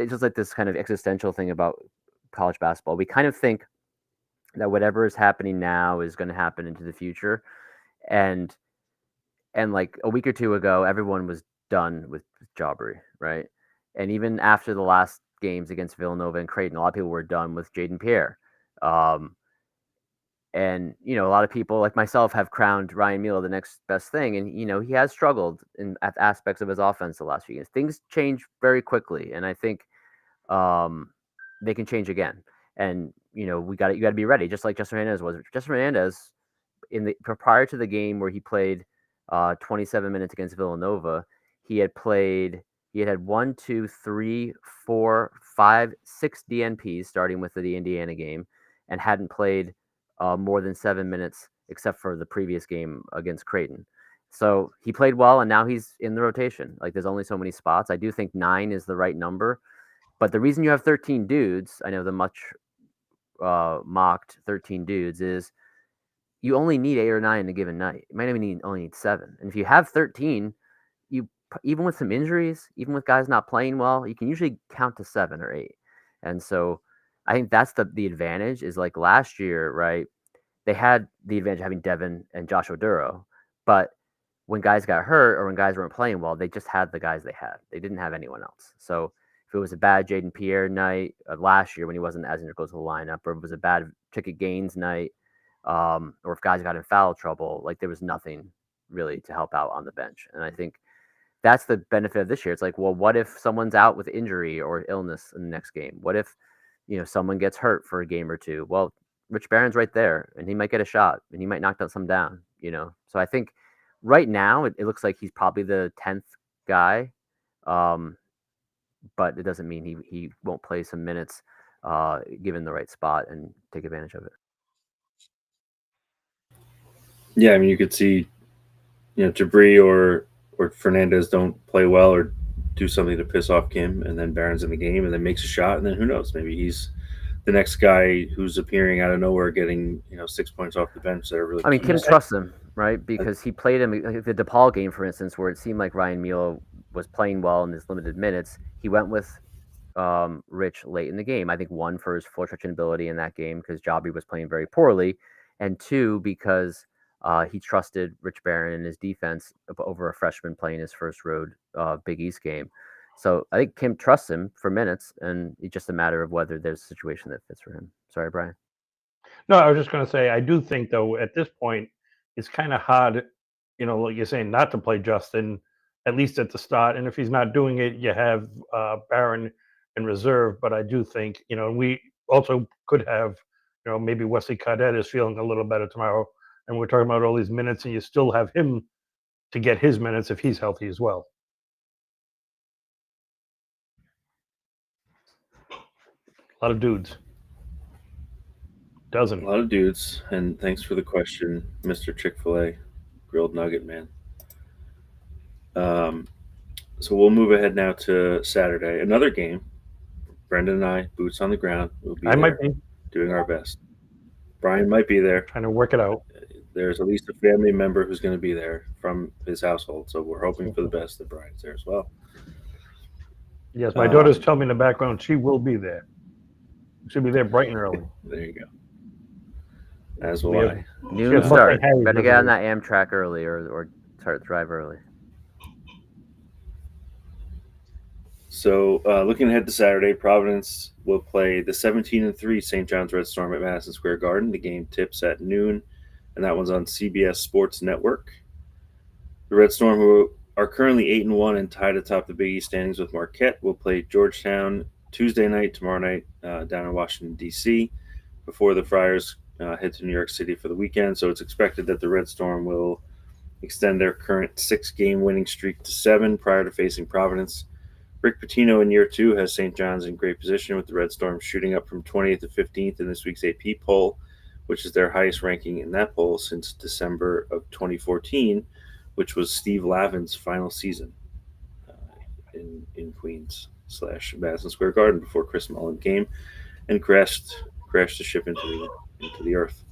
it's just like this kind of existential thing about college basketball. We kind of think that whatever is happening now is going to happen into the future, and like a week or two ago, everyone was done with Jaubrey, right? And even after the last games against Villanova and Creighton, a lot of people were done with Jaden Pierre. And a lot of people like myself have crowned Ryan Mila the next best thing, and he has struggled in aspects of his offense the last few years. Things change very quickly, and I think they can change again. And you got to be ready, just like Justin Hernandez was. Justin Hernandez, prior to the game where he played 27 minutes against Villanova, he had had 1, 2, 3, 4, 5, 6 DNPs starting with the Indiana game, and hadn't played more than 7 minutes except for the previous game against Creighton. So he played well, and now he's in the rotation. Like, there's only so many spots. I do think 9 is the right number, but the reason you have 13 dudes, I know the much mocked 13 dudes, is you only need 8 or 9 in a given night. You might even only need 7. And if you have 13, even with some injuries, even with guys not playing well, you can usually count to 7 or 8. And so I think that's the advantage. Is like last year, right? They had the advantage of having Devin and Josh Oduro, but when guys got hurt or when guys weren't playing well, they just had the guys they had. They didn't have anyone else. So if it was a bad Jaden Pierre night last year when he wasn't as integral to the lineup, or if it was a bad Ticket Gaines night, or if guys got in foul trouble, like there was nothing really to help out on the bench. And I think that's the benefit of this year. It's like, well, what if someone's out with injury or illness in the next game? What if someone gets hurt for a game or two? Well, Rich Barron's right there, and he might get a shot, and he might knock some down. So I think right now it looks like he's probably the 10th guy, but it doesn't mean he won't play some minutes given the right spot and take advantage of it.
Yeah, I mean, you could see, Jabri or Fernandez don't play well or do something to piss off Kim, and then Barron's in the game and then makes a shot, and then who knows? Maybe he's the next guy who's appearing out of nowhere, getting 6 points off the bench. That are really.
I mean, Kim trusts him, right? Because he played him like the DePaul game, for instance, where it seemed like Ryan Mila was playing well in his limited minutes. He went with Rich late in the game. I think 1 for his floor stretching ability in that game because Jaubrey was playing very poorly, and 2 because he trusted Rich Barron and his defense over a freshman playing his first road Big East game. So I think Kim trusts him for minutes, and it's just a matter of whether there's a situation that fits for him. Sorry, Brian.
No, I was just going to say, I do think, though, at this point, it's kind of hard, like you're saying, not to play Justin, at least at the start. And if he's not doing it, you have Barron in reserve. But I do think, we also could have, maybe Wesley Cadet is feeling a little better tomorrow. And we're talking about all these minutes, and you still have him to get his minutes if he's healthy as well. A lot of dudes.
A lot of dudes. And thanks for the question, Mr. Chick-fil-A Grilled Nugget Man. So we'll move ahead now to Saturday. Another game. Brendan and I, boots on the ground. We'll be
might be
doing our best. Brian might be there.
Trying to work it out.
There's at least a family member who's going to be there from his household. So we're hoping for the best that Brian's there as well.
Yes, my daughter's telling me in the background she will be there. She'll be there bright and early.
There you go. As will I.
Noon start. Better get on that Amtrak early or start drive early.
So looking ahead to Saturday, Providence will play the 17-3 St. John's Red Storm at Madison Square Garden. The game tips at noon, and that one's on CBS Sports Network. The Red Storm, who are currently 8-1 and tied atop the Big East standings with Marquette, will play Georgetown Tuesday night, tomorrow night, down in Washington, D.C., before the Friars head to New York City for the weekend. So it's expected that the Red Storm will extend their current 6-game winning streak to 7 prior to facing Providence. Rick Pitino in year 2 has St. John's in great position, with the Red Storm shooting up from 20th to 15th in this week's AP poll, which is their highest ranking in that poll since December of 2014, which was Steve Lavin's final season in Queens / Madison Square Garden before Chris Mullin came and crashed the ship into the earth.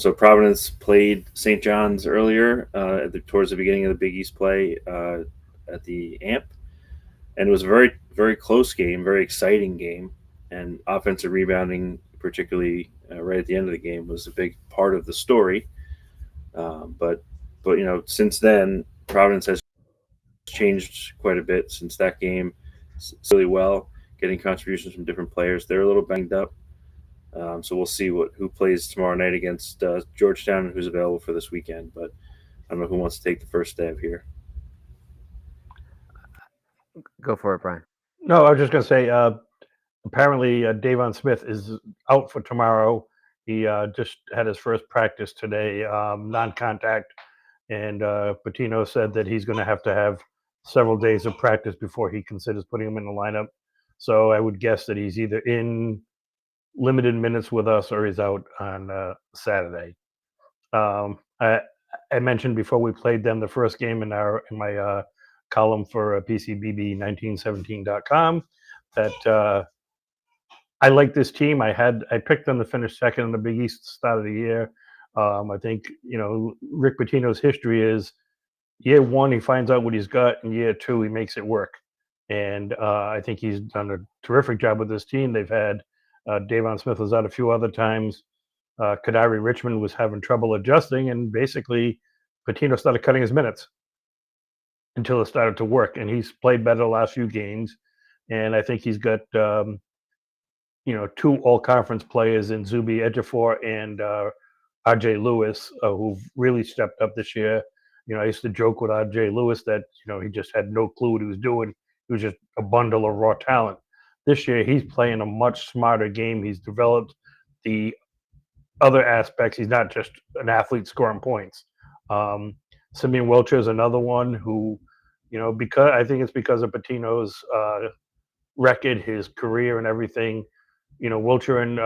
So Providence played St. John's earlier towards the beginning of the Big East play at the AMP. and it was a very, very close game, very exciting game, and offensive rebounding, particularly right at the end of the game, was a big part of the story. But since then, Providence has changed quite a bit since that game. Really well, getting contributions from different players. They're a little banged up, so we'll see who plays tomorrow night against Georgetown and who's available for this weekend. But I don't know who wants to take the first stab here.
Go for it, Brian.
No, I was just going to say, apparently Davon Smith is out for tomorrow. He just had his first practice today, non-contact, and Pitino said that he's going to have several days of practice before he considers putting him in the lineup. So I would guess that he's either in limited minutes with us or he's out on Saturday. I mentioned before we played them the first game in my column for PCBB1917.com that I like this team. I picked them to finish second in the Big East start of the year. I think Rick Pitino's history is year one he finds out what he's got, and year two he makes it work. And I think he's done a terrific job with this team. They've had Davon Smith was out a few other times. Kadari Richmond was having trouble adjusting, and basically Pitino started cutting his minutes until it started to work. And he's played better the last few games. And I think he's got two all-conference players in Zuby Ejiofor and RJ Lewis who've really stepped up this year. I used to joke with RJ Lewis that he just had no clue what he was doing. He was just a bundle of raw talent. This year he's playing a much smarter game. He's developed the other aspects. He's not just an athlete scoring points. Simeon Welcher is another one who, because I think it's because of Pitino's record, his career, and everything. Welcher and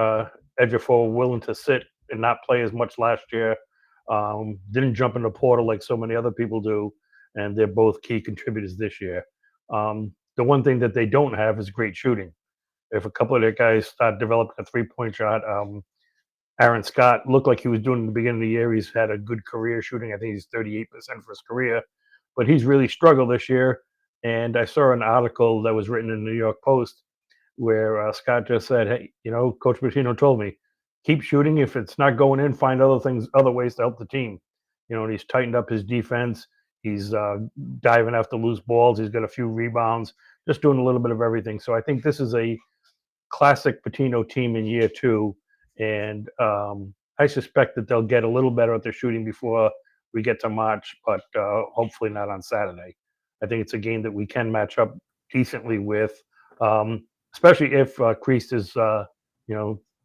Ejiofor were willing to sit and not play as much last year. Didn't jump in the portal like so many other people do, and they're both key contributors this year. The one thing that they don't have is great shooting. If a couple of their guys start developing a three-point shot, Aaron Scott looked like he was doing in the beginning of the year. He's had a good career shooting. I think he's 38% for his career, but he's really struggled this year. And I saw an article that was written in the New York Post where Scott just said, "Hey, Coach Pitino told me, keep shooting. If it's not going in, find other ways to help the team." And he's tightened up his defense. He's diving after loose balls. He's got a few rebounds, just doing a little bit of everything. So I think this is a classic Pitino team in year two. And I suspect that they'll get a little better at their shooting before we get to March, but hopefully not on Saturday. I think it's a game that we can match up decently with, especially if Kreist is,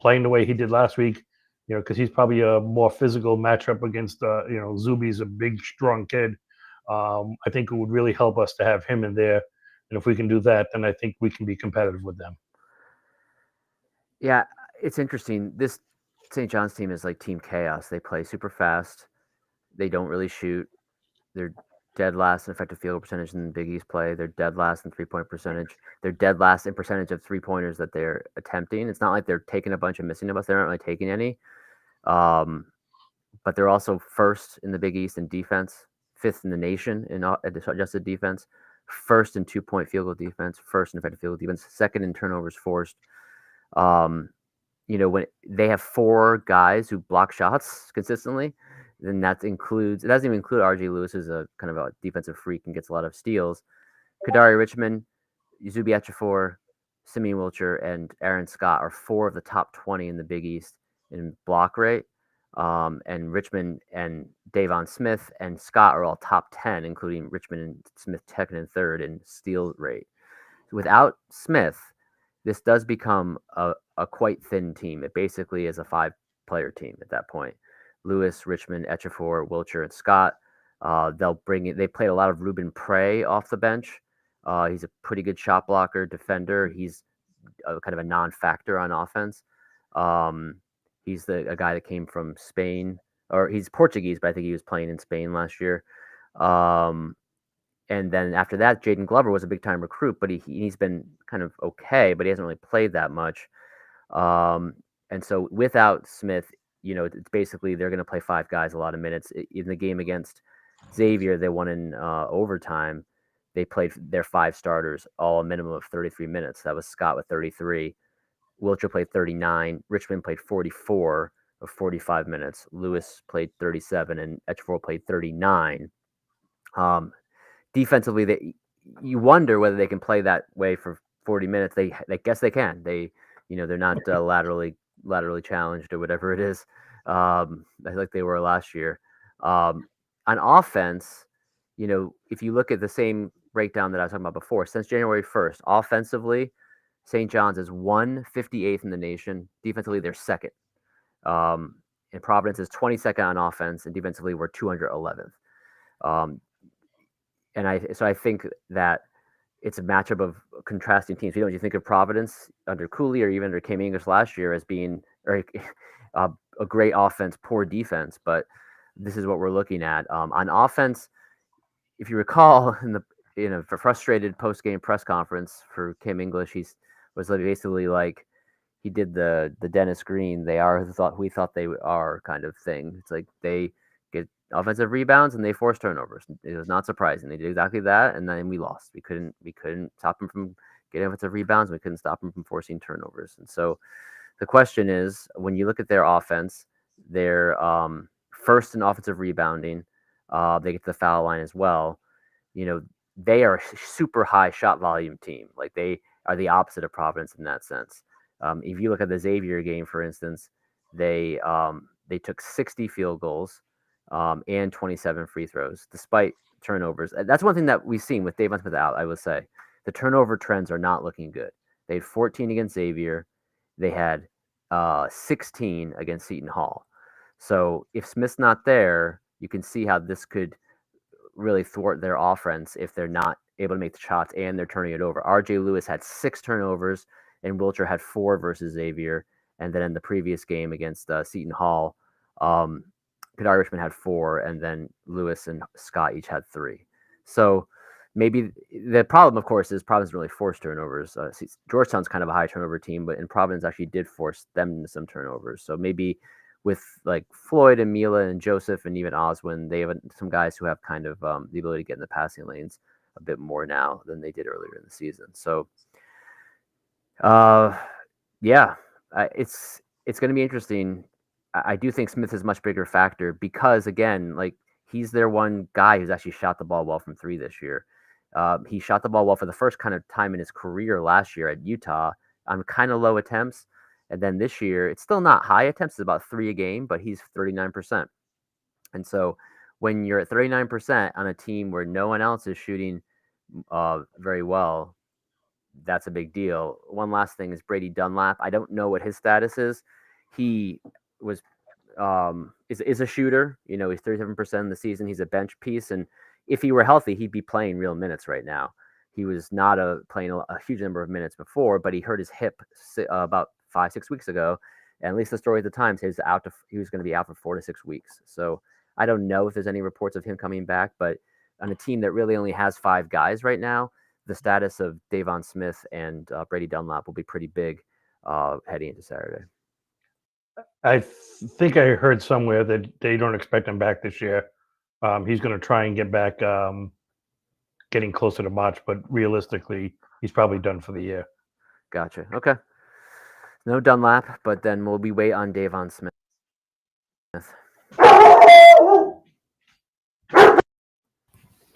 playing the way he did last week, because he's probably a more physical matchup against, Zuby's a big, strong kid. I think it would really help us to have him in there. And if we can do that, then I think we can be competitive with them.
Yeah, it's interesting. This St. John's team is like Team Chaos. They play super fast. They don't really shoot. They're dead last in effective field goal percentage in the Big East play. They're dead last in three-point percentage. They're dead last in percentage of three-pointers that they're attempting. It's not like they're taking a bunch of missing us. They're not really taking any. But they're also first in the Big East in defense, fifth in the nation in adjusted defense, first in two-point field goal defense, first in effective field goal defense, second in turnovers forced. When they have four guys who block shots consistently, then it doesn't even include RJ Lewis, who's a kind of a defensive freak and gets a lot of steals. Kadari Richmond, Zuby Ejiofor, Simeon Welcher, and Aaron Scott are four of the top 20 in the Big East in block rate. And Richmond and Davon Smith and Scott are all top 10, including Richmond and Smith second and third in steal rate. Without Smith, this does become a quite thin team. It basically is a 5-player team at that point. Lewis, Richmond, Ejiofor, Welcher, and Scott. They played a lot of Ruben Prey off the bench. He's a pretty good shot blocker, defender. He's kind of a non-factor on offense. He's a guy that came from Spain, or he's Portuguese, but I think he was playing in Spain last year. And then after that, Jaden Glover was a big-time recruit, but he's been kind of okay, but he hasn't really played that much. And so without Smith, it's basically they're going to play 5 guys a lot of minutes. In the game against Xavier, they won in overtime. they played their 5 starters all a minimum of 33 minutes. That was Scott with 33. Wilcher played 39. Richmond played 44 of 45 minutes. Lewis played 37, and Etcheverry played 39. Defensively, you wonder whether they can play that way for 40 minutes. They guess they can. They're not laterally challenged or whatever it is. Like they were last year. On offense, if you look at the same breakdown that I was talking about before, since January 1st, offensively, St. John's is 158th in the nation. Defensively, they're second. And Providence is 22nd on offense, and defensively, we're 211th. So I think that it's a matchup of contrasting teams. You think of Providence under Cooley or even under Kim English last year as being a great offense, poor defense, but this is what we're looking at. On offense, if you recall in a frustrated post-game press conference for Kim English, he was basically like, he did the Dennis Green, we thought they are kind of thing. It's like they get offensive rebounds and they force turnovers. It was not surprising. They did exactly that, and then we lost. We couldn't stop them from getting offensive rebounds. We couldn't stop them from forcing turnovers. And so the question is, when you look at their offense, they're first in offensive rebounding. They get to the foul line as well. They are a super high shot volume team. Like they are the opposite of Providence in that sense. If you look at the Xavier game, for instance, they took 60 field goals and 27 free throws, despite turnovers. That's one thing that we've seen with Davon Smith out, I would say. The turnover trends are not looking good. They had 14 against Xavier. They had 16 against Seton Hall. So if Smith's not there, you can see how this could really thwart their offense if they're not able to make the shots and they're turning it over. RJ Lewis had 6 turnovers and Wilcher had 4 versus Xavier. And then in the previous game against Seton Hall, Kadar Richmond had 4, and then Lewis and Scott each had 3. So maybe the problem, of course, is Providence really forced turnovers. Georgetown's kind of a high turnover team, but Providence actually did force them into some turnovers. So maybe with like Floyd and Mila and Joseph and even Oswin, they have some guys who have kind of the ability to get in the passing lanes a bit more now than they did earlier in the season. So, it's going to be interesting. I do think Smith is a much bigger factor because, again, like he's their one guy who's actually shot the ball well from 3 this year. He shot the ball well for the first kind of time in his career last year at Utah on kind of low attempts. And then this year, it's still not high attempts. It's about 3 a game, but he's 39%. And so when you're at 39% on a team where no one else is shooting very well, that's a big deal. One last thing is Brady Dunlap. I don't know what his status is. He was is a shooter. He's 37% in the season. He's a bench piece, and if he were healthy, he'd be playing real minutes right now. He was not playing a huge number of minutes before, but he hurt his hip about 5-6 weeks ago, and at least the story at the time says he was going to be out for 4 to 6 weeks. So I don't know if there's any reports of him coming back, but on a team that really only has 5 guys right now, the status of Davon Smith and Brady Dunlap will be pretty big heading into Saturday.
I think I heard somewhere that they don't expect him back this year. He's going to try and get back getting closer to March, but realistically, he's probably done for the year.
Gotcha. Okay. No Dunlap, but then we wait on Davon Smith.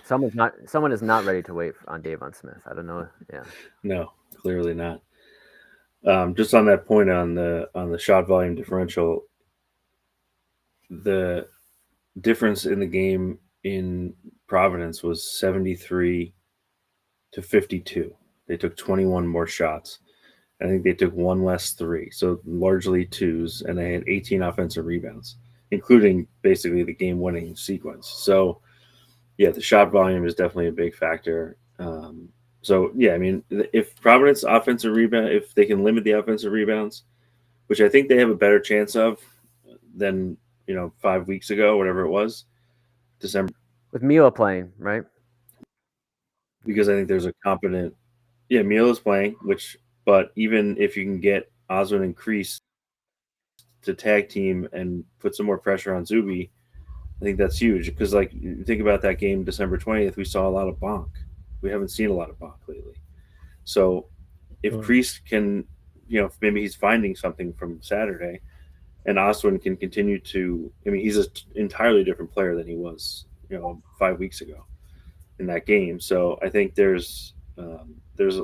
Someone is not ready to wait on Davon Smith. I don't know. Yeah.
No, clearly not. Just on that point on the shot volume differential, the difference in the game in Providence was 73 to 52. They took 21 more shots. I think they took 1 less 3, so largely 2s, and they had 18 offensive rebounds, including basically the game-winning sequence. So, yeah, the shot volume is definitely a big factor. So, yeah, I mean, if Providence offensive rebound, if they can limit the offensive rebounds, which I think they have a better chance of than 5 weeks ago, whatever it was, December.
With Mila playing, right?
Because I think there's a competent, Mila's playing, but even if you can get Oswin and Kreese to tag team and put some more pressure on Zuby, I think that's huge. Because, think about that game December 20th, we saw a lot of bonk. we haven't seen a lot of Bach lately. So if
Mm.
Kreese can, maybe he's finding something from Saturday, and Oswin can continue to. I mean, he's an entirely different player than he was, 5 weeks ago in that game. So I think there's a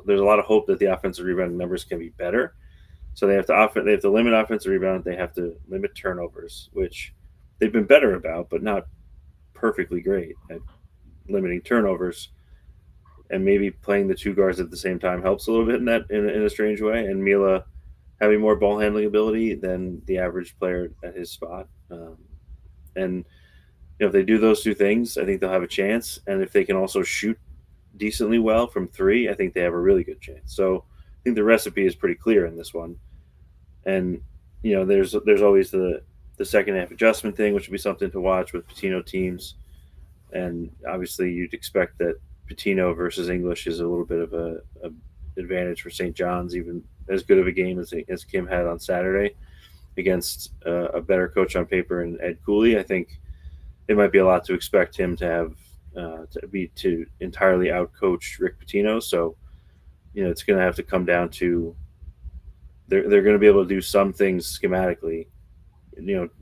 lot of hope that the offensive rebounding numbers can be better. So they have to limit offensive rebound. They have to limit turnovers, which they've been better about, but not perfectly great at limiting turnovers. And maybe playing the two guards at the same time helps a little bit in a strange way. And Mila having more ball handling ability than the average player at his spot. And if they do those two things, I think they'll have a chance. And if they can also shoot decently well from three, I think they have a really good chance. So I think the recipe is pretty clear in this one. And there's always the second half adjustment thing, which would be something to watch with Pitino teams. And obviously, you'd expect that Pitino versus English is a little bit of a advantage for St. John's, even as good of a game as Kim had on Saturday against a better coach on paper and Ed Cooley. I think it might be a lot to expect him to have to entirely outcoach Rick Pitino. So it's going to have to come down to they're going to be able to do some things schematically.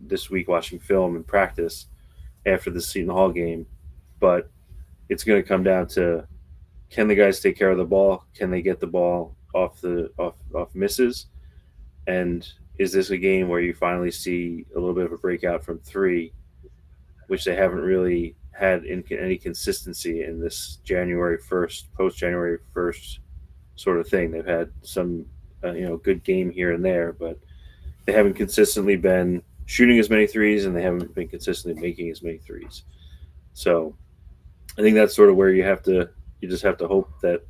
This week watching film and practice after the Seton Hall game, but it's going to come down to, can the guys take care of the ball? Can they get the ball off misses? And is this a game where you finally see a little bit of a breakout from three, which they haven't really had in any consistency in this January 1st, post January 1st sort of thing? They've had some, good game here and there, but they haven't consistently been shooting as many threes, and they haven't been consistently making as many threes. So I think that's sort of where you just have to hope that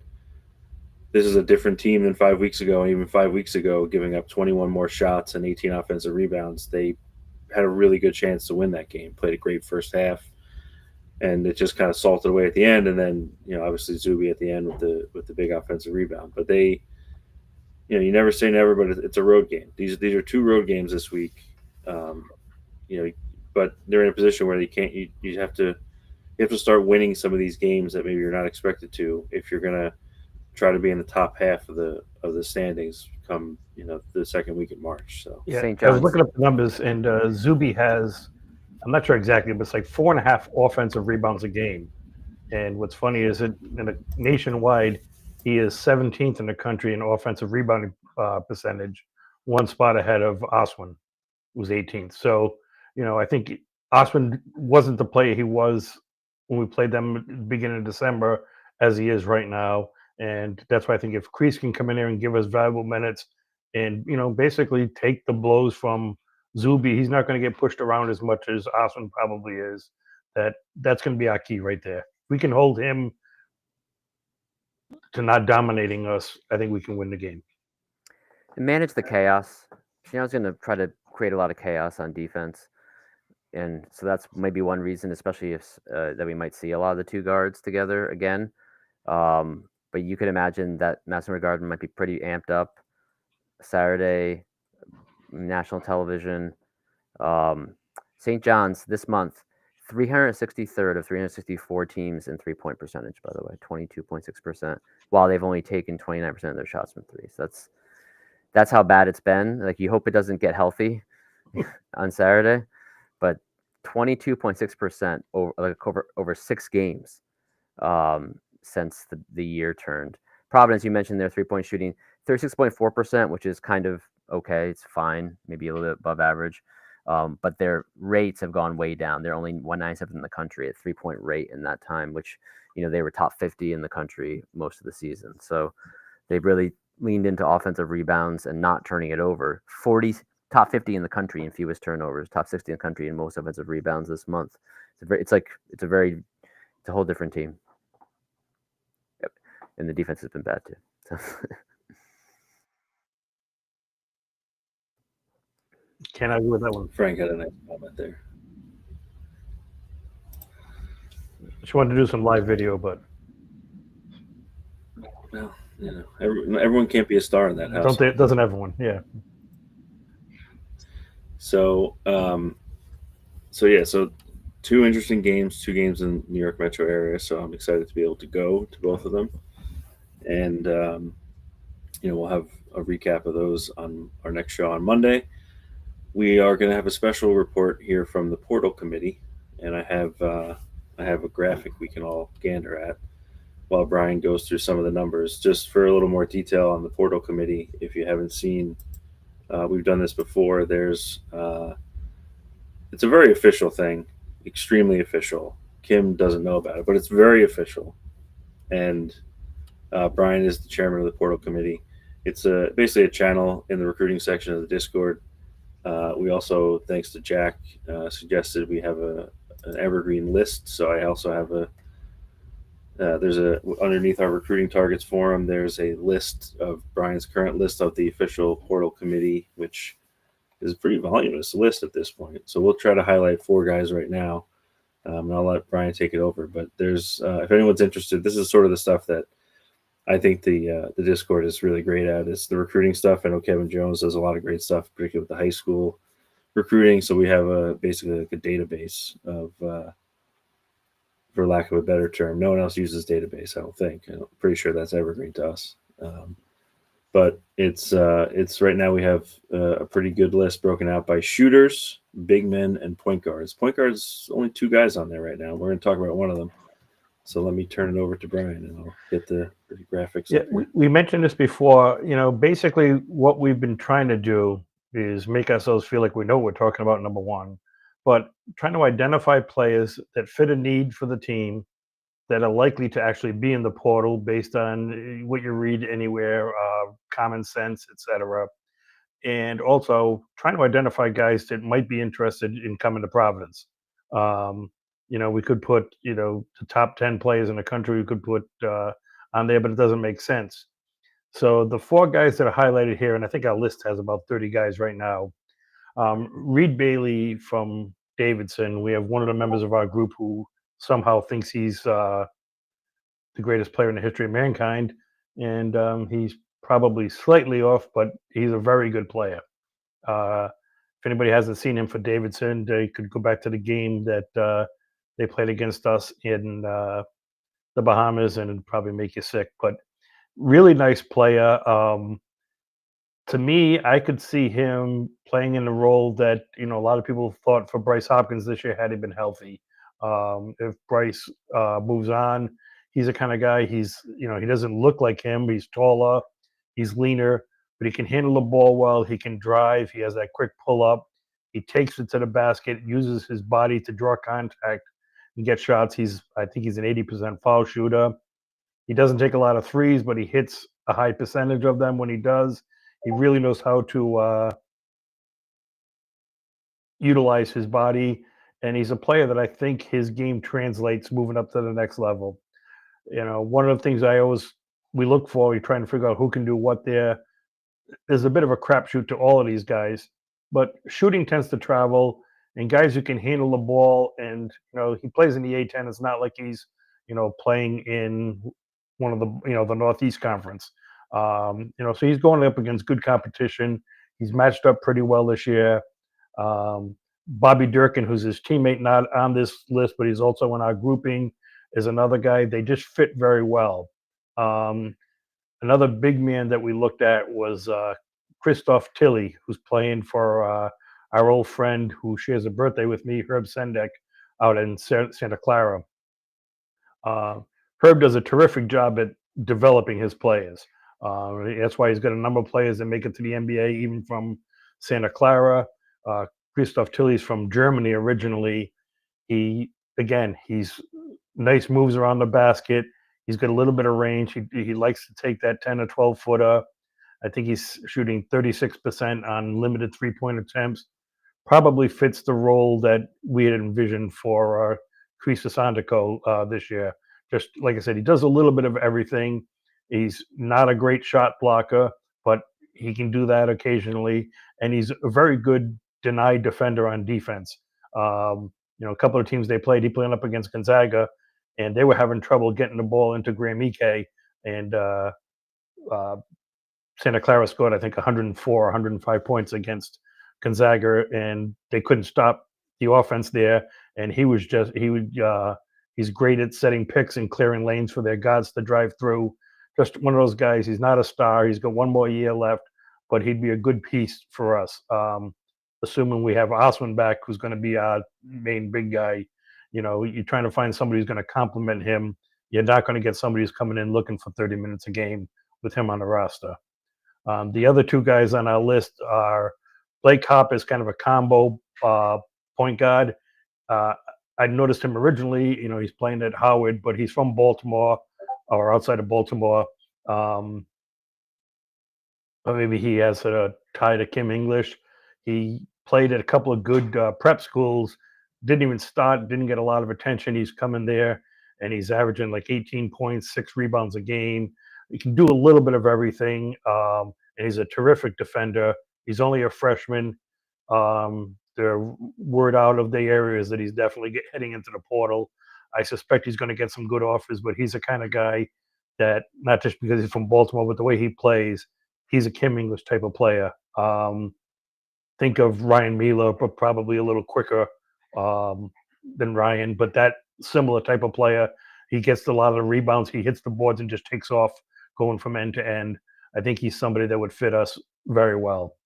this is a different team than 5 weeks ago. And even 5 weeks ago, giving up 21 more shots and 18 offensive rebounds, they had a really good chance to win that game. Played a great first half, and it just kind of salted away at the end. And then, obviously Zuby at the end with the big offensive rebound. But they, you never say never, but it's a road game. These are 2 road games this week. But they're in a position where you have to start winning some of these games that maybe you're not expected to if you're going to try to be in the top half of the standings come the second week in March. So
yeah,
St.
I was
John's.
looking up the numbers, and Zuby has, I'm not sure exactly, but it's like 4.5 offensive rebounds a game. And what's funny is that nationwide, he is 17th in the country in offensive rebounding percentage, one spot ahead of Oswin, who's 18th. So, I think Oswin wasn't the player he was when we played them at the beginning of December as he is right now. And that's why I think if Kreese can come in there and give us valuable minutes and, basically take the blows from Zuby, he's not going to get pushed around as much as Oswin probably is. That's going to be our key right there. We can hold him to not dominating us. I think we can win the game.
And manage the chaos. Shannon's going to try to create a lot of chaos on defense. And so that's maybe one reason, especially if that we might see a lot of the 2 guards together again. But you could imagine that Madison Square Garden might be pretty amped up Saturday, national television. St. John's this month, 363rd of 364 teams in 3-point percentage, by the way, 22.6%, while they've only taken 29% of their shots from 3. So that's how bad it's been. Like, you hope it doesn't get healthy on Saturday, but 22.6% over 6 games since the year turned. Providence, you mentioned their 3-point shooting, 36.4%, which is kind of okay. It's fine, maybe a little bit above average. But their rates have gone way down. They're only 197th in the country at 3-point rate in that time, which, they were top 50 in the country most of the season. So they've really leaned into offensive rebounds and not turning it over. Top 50 in the country in fewest turnovers, top 60 in the country in most offensive rebounds this month. It's a whole different team. Yep. And the defense has been bad too. So.
Can't argue with that one.
Frank had a nice comment there.
She wanted to do some live video, but
Well, everyone can't be a star in that house.
doesn't everyone? Yeah.
So two interesting games, two games in New York metro area. So I'm excited to be able to go to both of them. And, we'll have a recap of those on our next show on Monday. We are going to have a special report here from the Portal Committee. And I have a graphic we can all gander at while Brian goes through some of the numbers, just for a little more detail on the Portal Committee. If you haven't seen, we've done this before. It's a very official thing, extremely official. Kim doesn't know about it, but it's very official. And Brian is the chairman of the Portal Committee. It's basically a channel in the recruiting section of the Discord. We also, thanks to Jack, suggested we have an evergreen list. So I also have underneath our recruiting targets forum, there's a list of Brian's current list of the official Portal Committee, which is a pretty voluminous list at this point. So we'll try to highlight 4 guys right now, and I'll let Brian take it over. But there's, if anyone's interested, this is sort of the stuff that I think the Discord is really great at. It's the recruiting stuff. I know Kevin Jones does a lot of great stuff, particularly with the high school recruiting. So we have basically like a database of, for lack of a better term, no one else uses database, I don't think. I'm pretty sure that's evergreen to us. But it's right now we have a pretty good list broken out by shooters, big men, and point guards. Point guards, only 2 guys on there right now. We're going to talk about one of them. So let me turn it over to Brian, and I'll get the graphics.
Yeah, we mentioned this before. Basically what we've been trying to do is make ourselves feel like we know what we're talking about, number one, but trying to identify players that fit a need for the team, that are likely to actually be in the portal based on what you read anywhere, common sense, etc. And also trying to identify guys that might be interested in coming to Providence. We could put, the top 10 players in the country, we could put on there, but it doesn't make sense. So the 4 guys that are highlighted here, and I think our list has about 30 guys right now. Reed Bailey from Davidson. We have one of the members of our group who somehow thinks he's the greatest player in the history of mankind, and he's probably slightly off, but he's a very good player. If anybody hasn't seen him for Davidson, they could go back to the game that they played against us in the Bahamas, and it'd probably make you sick. But really nice player. To me, I could see him playing in the role that a lot of people thought for Bryce Hopkins this year had he been healthy. If Bryce moves on, he's the kind of guy. He doesn't look like him. He's taller, he's leaner, but he can handle the ball well. He can drive. He has that quick pull up. He takes it to the basket, uses his body to draw contact and get shots. I think he's an 80% foul shooter. He doesn't take a lot of threes, but he hits a high percentage of them when he does. He really knows how to utilize his body, and he's a player that I think his game translates moving up to the next level. One of the things we look for, we're trying to figure out who can do what there. There's a bit of a crapshoot to all of these guys, but shooting tends to travel, and guys who can handle the ball, and he plays in the A10. It's not like he's playing in one of the the Northeast Conference. So he's going up against good competition. He's matched up pretty well this year. Bobby Durkin, who's his teammate, not on this list, but he's also in our grouping, is another guy. They just fit very well. Another big man that we looked at was Christoph Tilley, who's playing for our old friend who shares a birthday with me, Herb Sendek, out in Santa Clara. Herb does a terrific job at developing his players. That's why he's got a number of players that make it to the NBA, even from Santa Clara. Christoph Tilley's from Germany originally. He's nice moves around the basket. He's got a little bit of range. He likes to take that 10 or 12 footer. I think he's shooting 36% on limited 3-point attempts. Probably fits the role that we had envisioned for Krista Sandico this year. Just like I said, he does a little bit of everything. He's not a great shot blocker, but he can do that occasionally. And he's a very good denied defender on defense. A couple of teams he played up against Gonzaga, and they were having trouble getting the ball into Graham Ike. And Santa Clara scored, I think, 104, 105 points against Gonzaga, and they couldn't stop the offense there, and he's great at setting picks and clearing lanes for their guards to drive through. Just one of those guys. He's not a star. He's got one more year left, but he'd be a good piece for us. Assuming we have Osman back, who's going to be our main big guy. You're trying to find somebody who's going to complement him. You're not going to get somebody who's coming in looking for 30 minutes a game with him on the roster. The other two guys on our list are Blake Hop is kind of a combo point guard. I noticed him originally. He's playing at Howard, but he's from Baltimore or outside of Baltimore. Or maybe he has a tie to Kim English. He played at a couple of good prep schools. Didn't even start. Didn't get a lot of attention. He's coming there, and he's averaging like 18 points, 6 rebounds a game. He can do a little bit of everything, and he's a terrific defender. He's only a freshman. The word out of the area is that he's definitely heading into the portal. I suspect he's going to get some good offers, but he's the kind of guy that, not just because he's from Baltimore, but the way he plays, he's a Kim English type of player. Think of Ryan Mila, but probably a little quicker than Ryan, but that similar type of player. He gets a lot of the rebounds. He hits the boards and just takes off going from end to end. I think he's somebody that would fit us very well.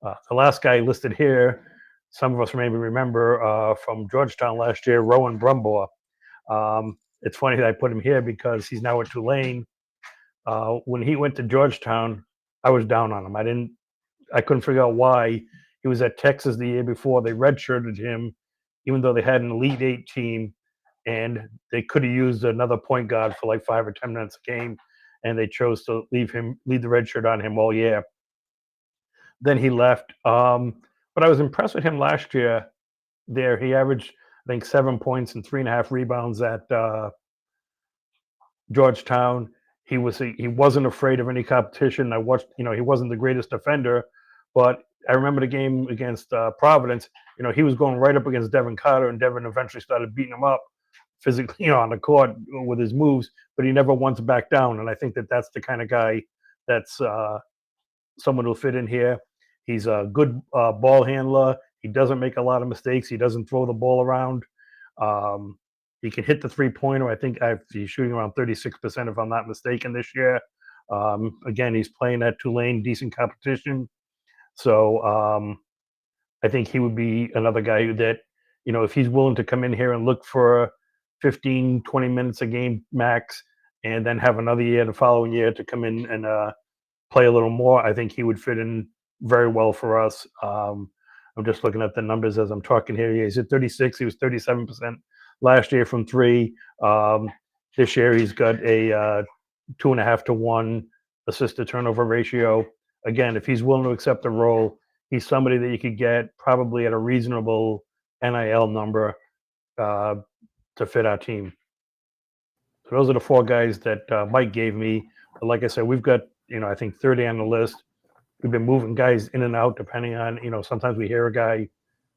The last guy listed here, some of us maybe remember from Georgetown last year, Rowan Brumbaugh. It's funny that I put him here because he's now at Tulane. When he went to Georgetown, I was down on him. I couldn't figure out why. He was at Texas the year before. They redshirted him, even though they had an Elite Eight team, and they could have used another point guard for like 5 or 10 minutes a game, and they chose to leave the red shirt on him all year. Then he left. But I was impressed with him last year there. He averaged, I think, 7 points and 3.5 rebounds at Georgetown. He wasn't afraid of any competition. I watched, he wasn't the greatest defender, but I remember the game against Providence. He was going right up against Devin Carter, and Devin eventually started beating him up physically, on the court with his moves, but he never once backed down. And I think that that's the kind of guy that's someone who'll fit in here. He's a good ball handler. He doesn't make a lot of mistakes. He doesn't throw the ball around. He can hit the three-pointer. I think he's shooting around 36%, if I'm not mistaken, this year. Again, he's playing at Tulane, decent competition. So I think he would be another guy that, if he's willing to come in here and look for 15, 20 minutes a game max, and then have another year the following year to come in and play a little more, I think he would fit in very well for us. I'm just looking at the numbers as I'm talking here. He's at 36. He was 37% last year from three. This year he's got a 2.5 to 1 assist to turnover ratio. Again, if he's willing to accept the role, he's somebody that you could get probably at a reasonable NIL number to fit our team. So those are the 4 guys that Mike gave me. But like I said, we've got, I think 30 on the list. We've been moving guys in and out depending on, sometimes we hear a guy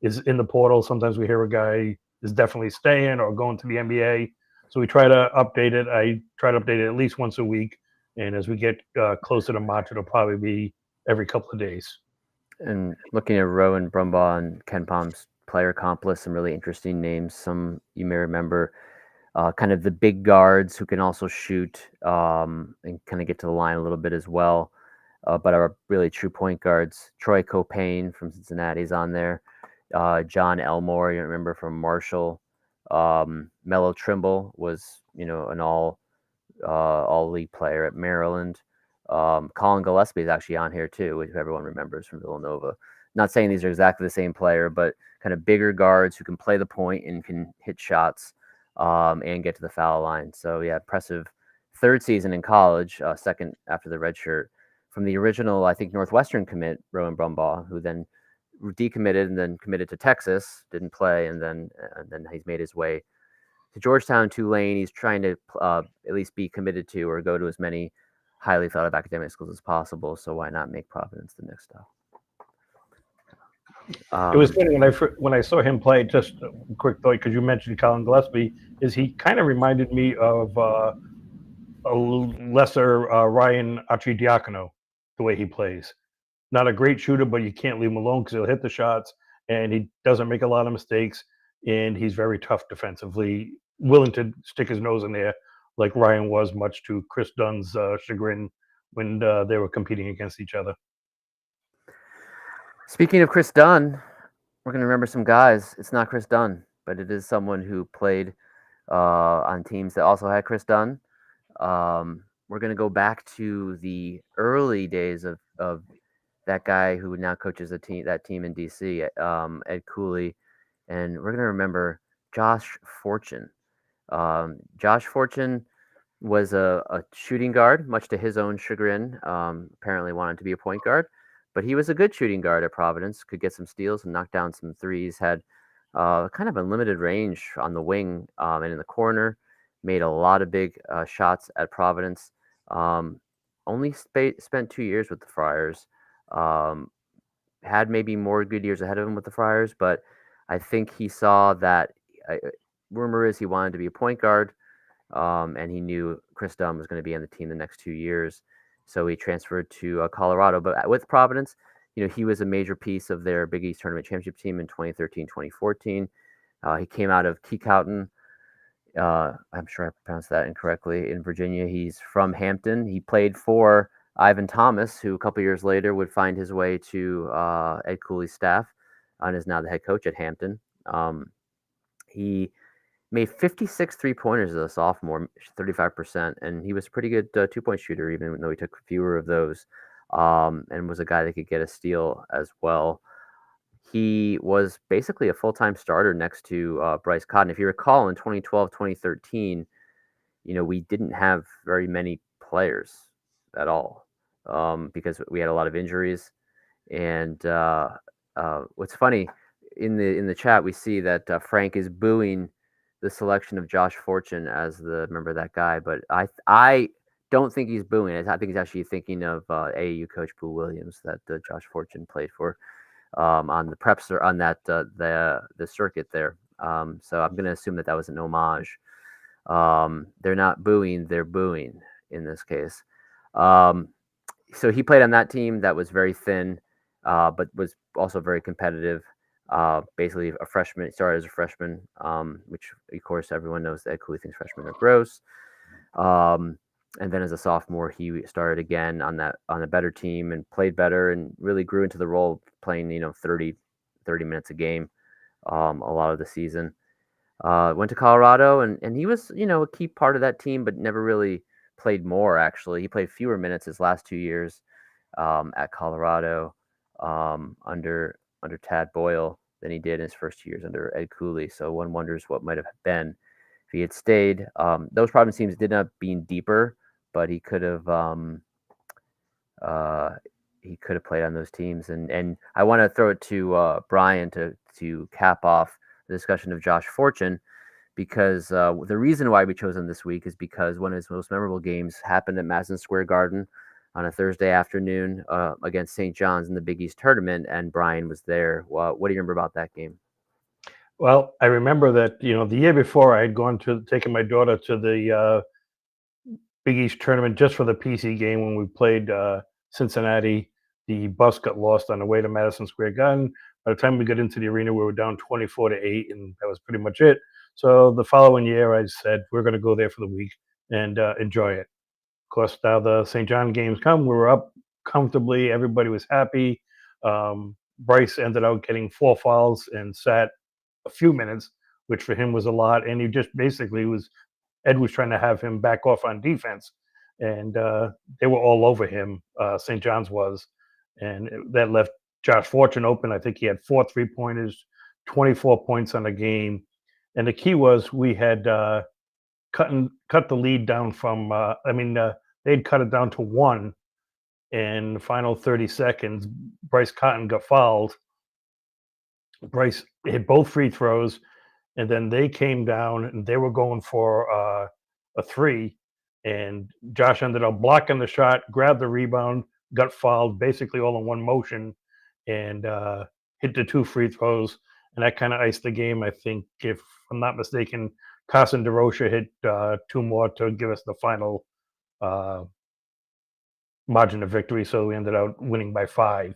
is in the portal. Sometimes we hear a guy is definitely staying or going to the NBA. So we try to update it. I try to update it at least once a week. And as we get closer to March, it'll probably be every couple of days.
And looking at Rowan Brumbaugh and Ken Palm's player comp list, some really interesting names. Some you may remember, kind of the big guards who can also shoot and kind of get to the line a little bit as well. But are really true point guards. Troy Copain from Cincinnati is on there. John Elmore, you remember, from Marshall. Melo Trimble was, an all-league player at Maryland. Colin Gillespie is actually on here too, which everyone remembers from Villanova. Not saying these are exactly the same player, but kind of bigger guards who can play the point and can hit shots and get to the foul line. So yeah, impressive third season in college, second after the red shirt. From the original, I think, Northwestern commit, Rowan Brumbaugh, who then decommitted and then committed to Texas, didn't play, and then he's made his way to Georgetown, Tulane. He's trying to at least be committed to or go to as many highly thought of academic schools as possible. So why not make Providence the next stop?
It was funny when I saw him play. Just a quick thought, because you mentioned Colin Gillespie, is he kind of reminded me of a lesser Ryan Arcidiacono, the way he plays. Not a great shooter, but you can't leave him alone because he'll hit the shots, and he doesn't make a lot of mistakes, and he's very tough defensively, willing to stick his nose in there like Ryan was, much to Chris Dunn's chagrin when they were competing against each other.
Speaking of Chris Dunn, we're going to remember some guys. It's not Chris Dunn, but it is someone who played on teams that also had Chris Dunn. We're going to go back to the early days of that guy who now coaches that team in DC, Ed Cooley, and we're going to remember Josh Fortune. Josh Fortune was a shooting guard, much to his own chagrin. Apparently wanted to be a point guard, but he was a good shooting guard at Providence. Could get some steals and knock down some threes. Had kind of unlimited range on the wing and in the corner. Made a lot of big shots at Providence. Only spent 2 years with the Friars. Had maybe more good years ahead of him with the Friars, but I think he saw that. Rumor is he wanted to be a point guard, and he knew Chris Dunn was going to be on the team the next 2 years, so he transferred to Colorado. But with Providence, he was a major piece of their Big East Tournament Championship team in 2013, 2014. He came out of Keycoughton. I'm sure I pronounced that incorrectly, in Virginia. He's from Hampton. He played for Ivan Thomas, who a couple years later would find his way to Ed Cooley's staff and is now the head coach at Hampton. He made 56 three-pointers as a sophomore, 35%, and he was a pretty good two-point shooter, even though he took fewer of those, and was a guy that could get a steal as well. He was basically a full-time starter next to Bryce Cotton. If you recall, in 2012, 2013, we didn't have very many players at all because we had a lot of injuries. And what's funny, in the chat, we see that Frank is booing the selection of Josh Fortune as the member of that guy, but I don't think he's booing it. I think he's actually thinking of AAU coach Boo Williams that Josh Fortune played for on the preps or on that the circuit there. So I'm going to assume that was an homage. They're not booing; they're booing in this case. So he played on that team that was very thin, but was also very competitive. Basically a freshman. He started as a freshman, which of course everyone knows that Cooley thinks freshmen are gross. And then as a sophomore, he started again on a better team and played better and really grew into the role of playing 30 minutes a game a lot of the season. Went to Colorado and he was a key part of that team, but never really played more. Actually, he played fewer minutes his last 2 years at Colorado under Tad Boyle than he did in his first 2 years under Ed Cooley. So one wonders what might have been if he had stayed. Those Providence teams did end up being deeper, but he could have played on those teams. And I want to throw it to Brian to cap off the discussion of Josh Fortune, because the reason why we chose him this week is because one of his most memorable games happened at Madison Square Garden on a Thursday afternoon against St. John's in the Big East tournament, and Brian was there. Well, what do you remember about that game?
Well, I remember that the year before I had taken my daughter to the Big East tournament just for the PC game when we played Cincinnati. The bus got lost on the way to Madison Square Garden. By the time we got into the arena, we were down 24-8, and that was pretty much it. So the following year, I said we're going to go there for the week and enjoy it. Of course, now the St. John games come. We were up comfortably. Everybody was happy. Bryce ended up getting 4 fouls and sat a few minutes, which for him was a lot. And he just basically Ed was trying to have him back off on defense. And they were all over him, St. John's was. And that left Josh Fortune open. I think he had 4 3-pointers, 24 points on the game. And the key was we had cut the lead down from, they'd cut it down to 1 in the final 30 seconds. Bryce Cotton got fouled. Bryce hit both free throws, and then they came down and they were going for a 3. And Josh ended up blocking the shot, grabbed the rebound, got fouled basically all in one motion, and hit the 2 free throws. And that kind of iced the game. I think, if I'm not mistaken, Carson DeRocher hit 2 more to give us the final margin of victory. So we ended up winning by 5.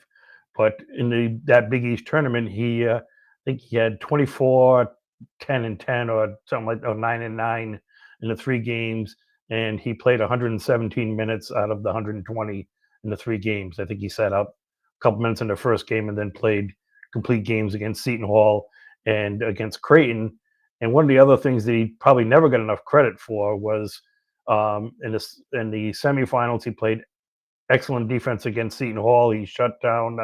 But in that Big East tournament, I think he had 24, 10 and 10 or something like, or 9 and 9 in the 3 games, and he played 117 minutes out of the 120 in the 3 games. I think he sat out a couple minutes in the first game and then played complete games against Seton Hall and against Creighton. And one of the other things that he probably never got enough credit for was in the semifinals, he played excellent defense against Seton Hall. He shut down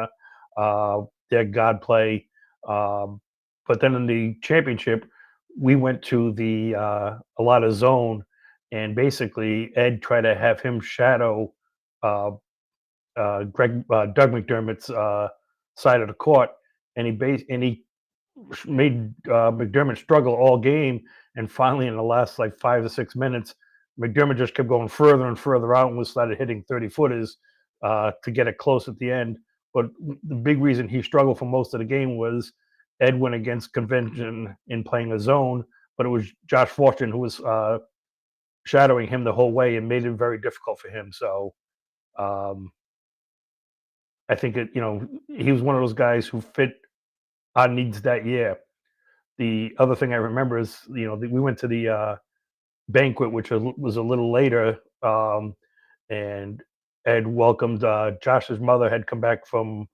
their guard play. But then in the championship, we went to a lot of zone, and basically Ed tried to have him shadow Doug McDermott's side of the court, and he made McDermott struggle all game. And finally, in the last like 5 to 6 minutes, McDermott just kept going further and further out and was started hitting 30-footers to get it close at the end. But the big reason he struggled for most of the game was Ed went against convention in playing a zone, but it was Josh Fortune who was shadowing him the whole way and made it very difficult for him. So I think he was one of those guys who fit our needs that year. The other thing I remember is we went to the banquet, which was a little later, and Ed welcomed Josh's mother had come back from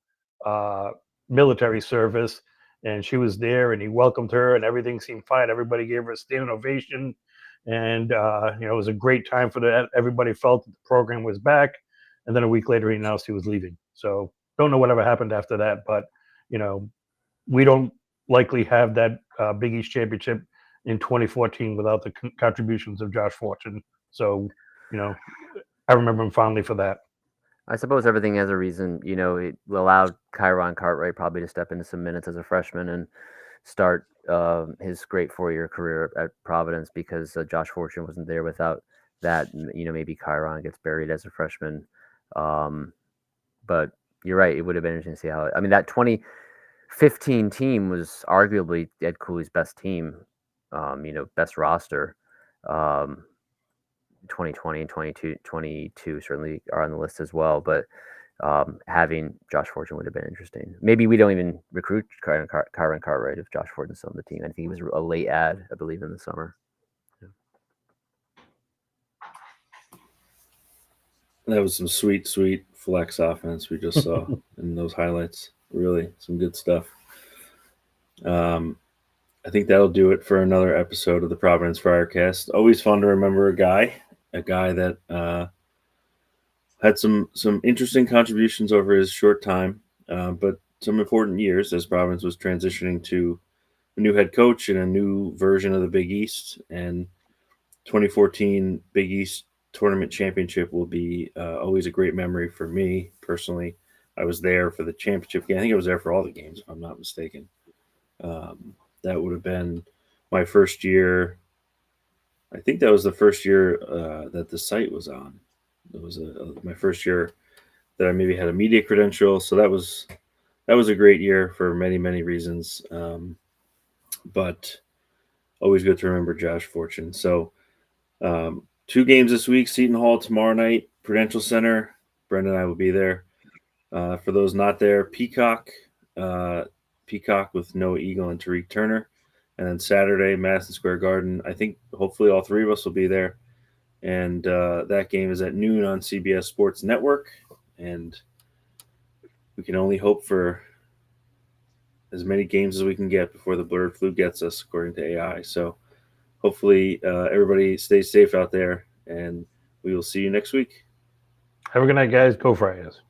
military service, and she was there, and he welcomed her, and everything seemed fine. Everybody gave her a standing ovation, and it was a great time for everybody felt that the program was back. And then a week later, he announced he was leaving. So don't know whatever happened after that, but we don't likely have that Big East championship in 2014 without the contributions of Josh Fortune. So, I remember him fondly for that.
I suppose everything has a reason. It allowed Kyron Cartwright probably to step into some minutes as a freshman and start his great 4-year career at Providence, because Josh Fortune wasn't there. Without that, maybe Kyron gets buried as a freshman. But you're right. It would have been interesting to see how. I mean, that 2015 team was arguably Ed Cooley's best team. Best roster. 2020 and 22 certainly are on the list as well. But having Josh Fortune would have been interesting. Maybe we don't even recruit Kyron Cartwright if Josh Fortune's still on the team. I think he was a late ad, I believe, in the summer. Yeah.
That was some sweet flex offense we just saw in those highlights. Really, some good stuff. I think that'll do it for another episode of the Providence Friarcast. Always fun to remember a guy that had some interesting contributions over his short time, but some important years as Providence was transitioning to a new head coach and a new version of the Big East. And 2014 Big East Tournament Championship will be always a great memory for me personally. I was there for the championship game. I think I was there for all the games, if I'm not mistaken. That would have been my first year. I think that was the first year that the site was on. It was my first year that I maybe had a media credential. So that was a great year for many, many reasons. But always good to remember Josh Fortune. So 2 games this week, Seton Hall tomorrow night, Prudential Center. Brendan and I will be there. For those not there, Peacock with Noah Eagle and Tariq Turner. And then Saturday, Madison Square Garden. I think hopefully all 3 of us will be there. And that game is at noon on CBS Sports Network. And we can only hope for as many games as we can get before the bird flu gets us, according to AI. So hopefully everybody stays safe out there, and we will see you next week.
Have a good night, guys. Go Friars.